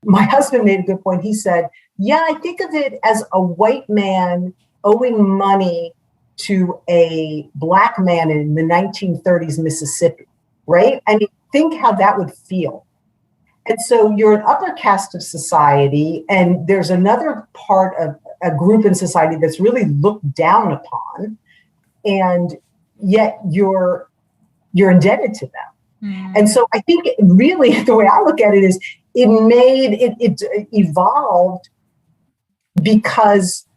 my husband made a good point. He said, I think of it as a white man owing money to a black man in the 1930s Mississippi, right? I mean, think how that would feel. And so you're an upper caste of society, and there's another part of a group in society that's really looked down upon, and yet you're indebted to them. Mm. And so I think really the way I look at it is it evolved because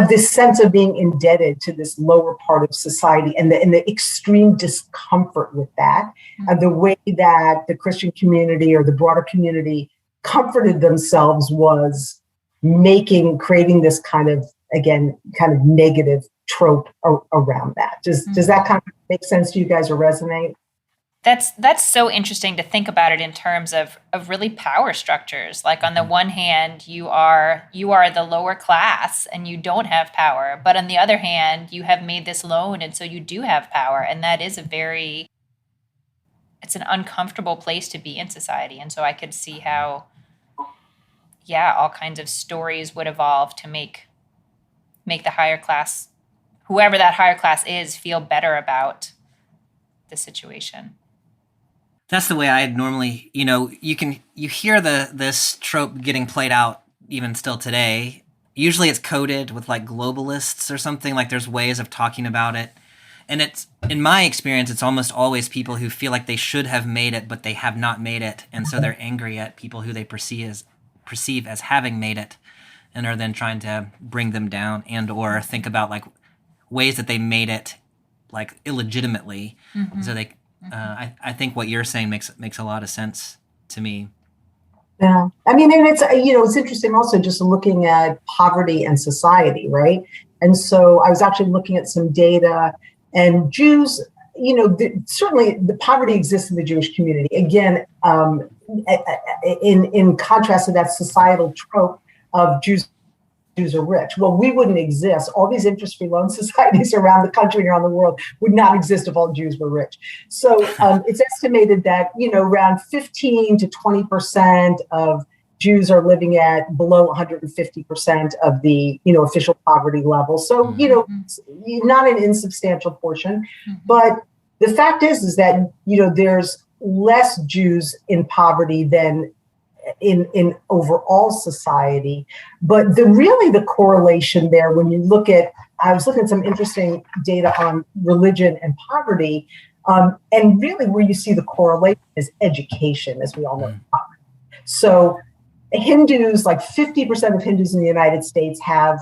of this sense of being indebted to this lower part of society, and the extreme discomfort with that, and the way that the Christian community or the broader community comforted themselves was creating this kind of negative trope around that. Does that kind of make sense to you guys or resonate? That's so interesting to think about it in terms of really power structures. Like on the one hand, you are the lower class and you don't have power, but on the other hand, you have made this loan and so you do have power, and that is it's an uncomfortable place to be in society. And so I could see how, all kinds of stories would evolve to make the higher class, whoever that higher class is, feel better about the situation. That's the way I normally, you hear this trope getting played out even still today. Usually it's coded with like globalists or something, like there's ways of talking about it. And it's, in my experience, it's almost always people who feel like they should have made it, but they have not made it. And so they're angry at people who they perceive as having made it, and are then trying to bring them down and or think about like ways that they made it like illegitimately. Mm-hmm. So they, I think what you're saying makes a lot of sense to me. Yeah. I mean, and it's interesting also just looking at poverty and society, right? And so I was actually looking at some data, and Jews, certainly the poverty exists in the Jewish community. Again, in contrast to that societal trope of Jews are rich. Well, we wouldn't exist. All these interest-free loan societies around the country and around the world would not exist if all Jews were rich. So it's estimated that, around 15 to 20% of Jews are living at below 150% of the, official poverty level. So, not an insubstantial portion. But the fact is that, there's less Jews in poverty than in overall society. But the correlation there, when you look at, I was looking at some interesting data on religion and poverty, and really where you see the correlation is education, as we all know. So Hindus, like 50% of Hindus in the United States have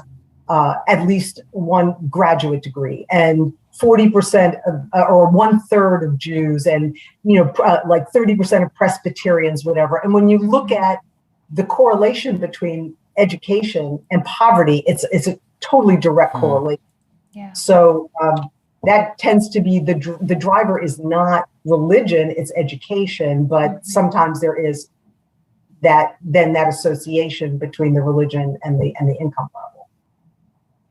at least one graduate degree, and 40% or 1/3 of Jews, and like 30% of Presbyterians, whatever. And when you look at the correlation between education and poverty, it's a totally direct correlation. Yeah. So that tends to be the driver is not religion, it's education, but sometimes there is that association between the religion and the income level.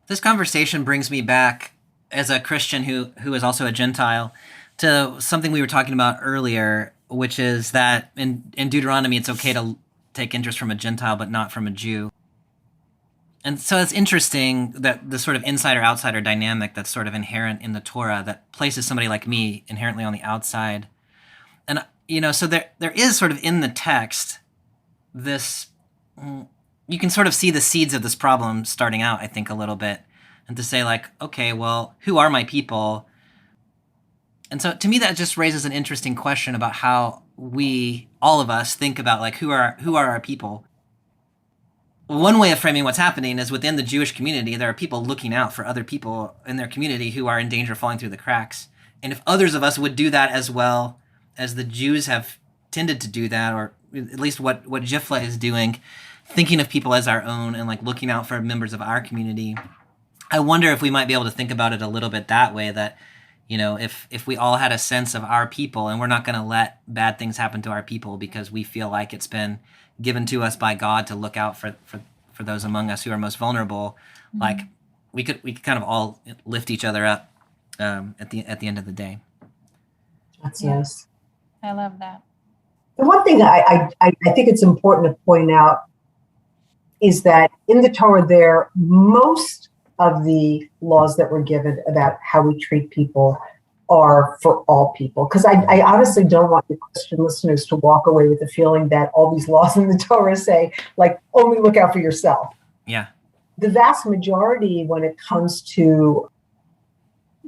This conversation brings me back, as a Christian who is also a Gentile, to something we were talking about earlier, which is that in Deuteronomy, it's okay to take interest from a Gentile, but not from a Jew. And so it's interesting that the sort of insider-outsider dynamic that's sort of inherent in the Torah that places somebody like me inherently on the outside. And, so there is sort of in the text this, you can sort of see the seeds of this problem starting out, I think, a little bit. And to say like, okay, well, who are my people? And so to me, that just raises an interesting question about how we, all of us, think about like, who are our people? One way of framing what's happening is within the Jewish community, there are people looking out for other people in their community who are in danger of falling through the cracks. And if others of us would do that as well as the Jews have tended to do that, or at least what JIFLA is doing, thinking of people as our own and like looking out for members of our community, I wonder if we might be able to think about it a little bit that way, that, if we all had a sense of our people, and we're not going to let bad things happen to our people because we feel like it's been given to us by God to look out for those among us who are most vulnerable, like we could kind of all lift each other up at the end of the day. That's nice. I love that. The one thing I think it's important to point out is that in the Torah most of the laws that were given about how we treat people are for all people. Because I honestly don't want the Christian listeners to walk away with the feeling that all these laws in the Torah say, like, only look out for yourself. Yeah. The vast majority when it comes to,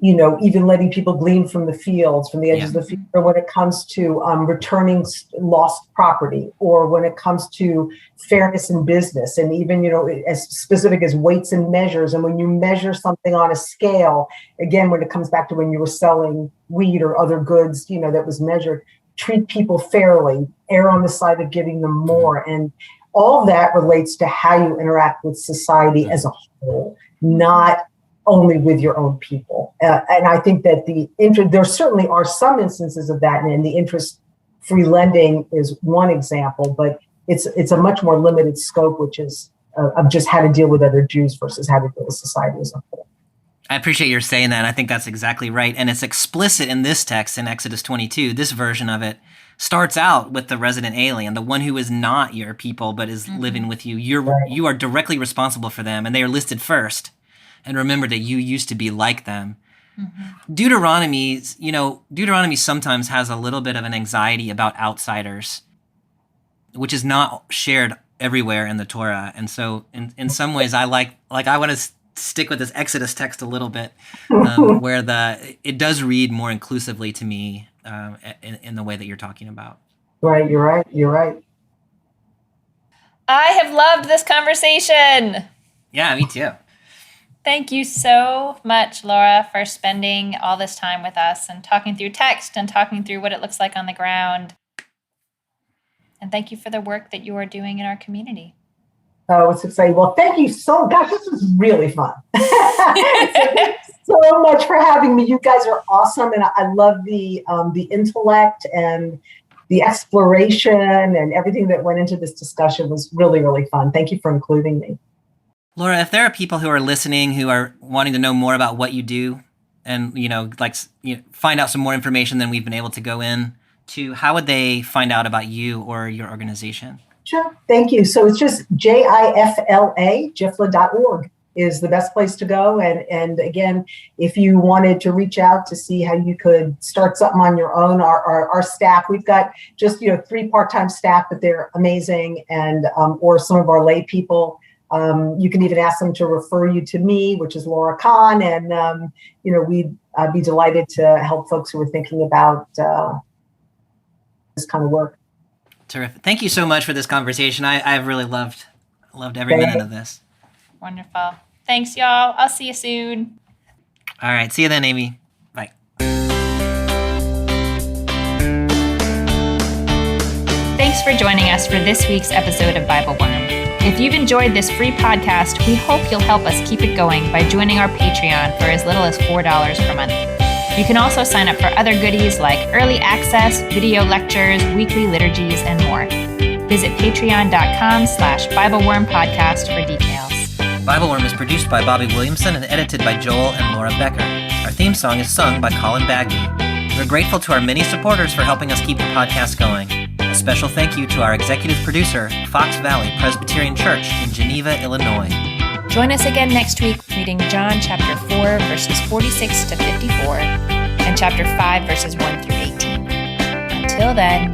even letting people glean from the fields, from the edges of the field, or when it comes to returning lost property, or when it comes to fairness in business, and even, as specific as weights and measures. And when you measure something on a scale, again, when it comes back to when you were selling wheat or other goods, that was measured, treat people fairly, err on the side of giving them more. And all that relates to how you interact with society as a whole, not only with your own people. And I think that there certainly are some instances of that, and the interest-free lending is one example, but it's a much more limited scope, which is of just how to deal with other Jews versus how to deal with society as a whole. I appreciate your saying that. I think that's exactly right. And it's explicit in this text in Exodus 22. This version of it starts out with the resident alien, the one who is not your people but is living with you. You are directly responsible for them, and they are listed first. And remember that you used to be like them. Mm-hmm. Deuteronomy sometimes has a little bit of an anxiety about outsiders, which is not shared everywhere in the Torah. And so in some ways I want to stick with this Exodus text a little bit, where it does read more inclusively to me in the way that you're talking about. Right, you're right. I have loved this conversation. Yeah, me too. Thank you so much, Laura, for spending all this time with us and talking through text and talking through what it looks like on the ground. And thank you for the work that you are doing in our community. Oh, it's exciting. Well, thank you so much. This was really fun. Thanks so much for having me. You guys are awesome. And I love the intellect and the exploration and everything that went into this discussion was really, really fun. Thank you for including me. Laura, if there are people who are listening who are wanting to know more about what you do and, find out some more information than we've been able to go in to, how would they find out about you or your organization? Sure. Thank you. So it's just JIFLA, JIFLA.org is the best place to go. And again, if you wanted to reach out to see how you could start something on your own, our staff, we've got just, 3 part-time staff, but they're amazing. And, or some of our lay people, you can even ask them to refer you to me, which is Laura Kahn. And, we'd be delighted to help folks who are thinking about this kind of work. Terrific. Thank you so much for this conversation. I've really loved every minute of this. Wonderful. Thanks, y'all. I'll see you soon. All right. See you then, Amy. Bye. Thanks for joining us for this week's episode of Bible Worm. If you've enjoyed this free podcast, we hope you'll help us keep it going by joining our Patreon for as little as $4 per month. You can also sign up for other goodies like early access, video lectures, weekly liturgies, and more. Visit patreon.com/BibleWorm podcast for details. Bible Worm is produced by Bobby Williamson and edited by Joel and Laura Becker. Our theme song is sung by Colin Bagby. We're grateful to our many supporters for helping us keep the podcast going. A special thank you to our executive producer, Fox Valley Presbyterian Church in Geneva, Illinois. Join us again next week reading John chapter 4, verses 46 to 54, and chapter 5, verses 1 through 18. Until then,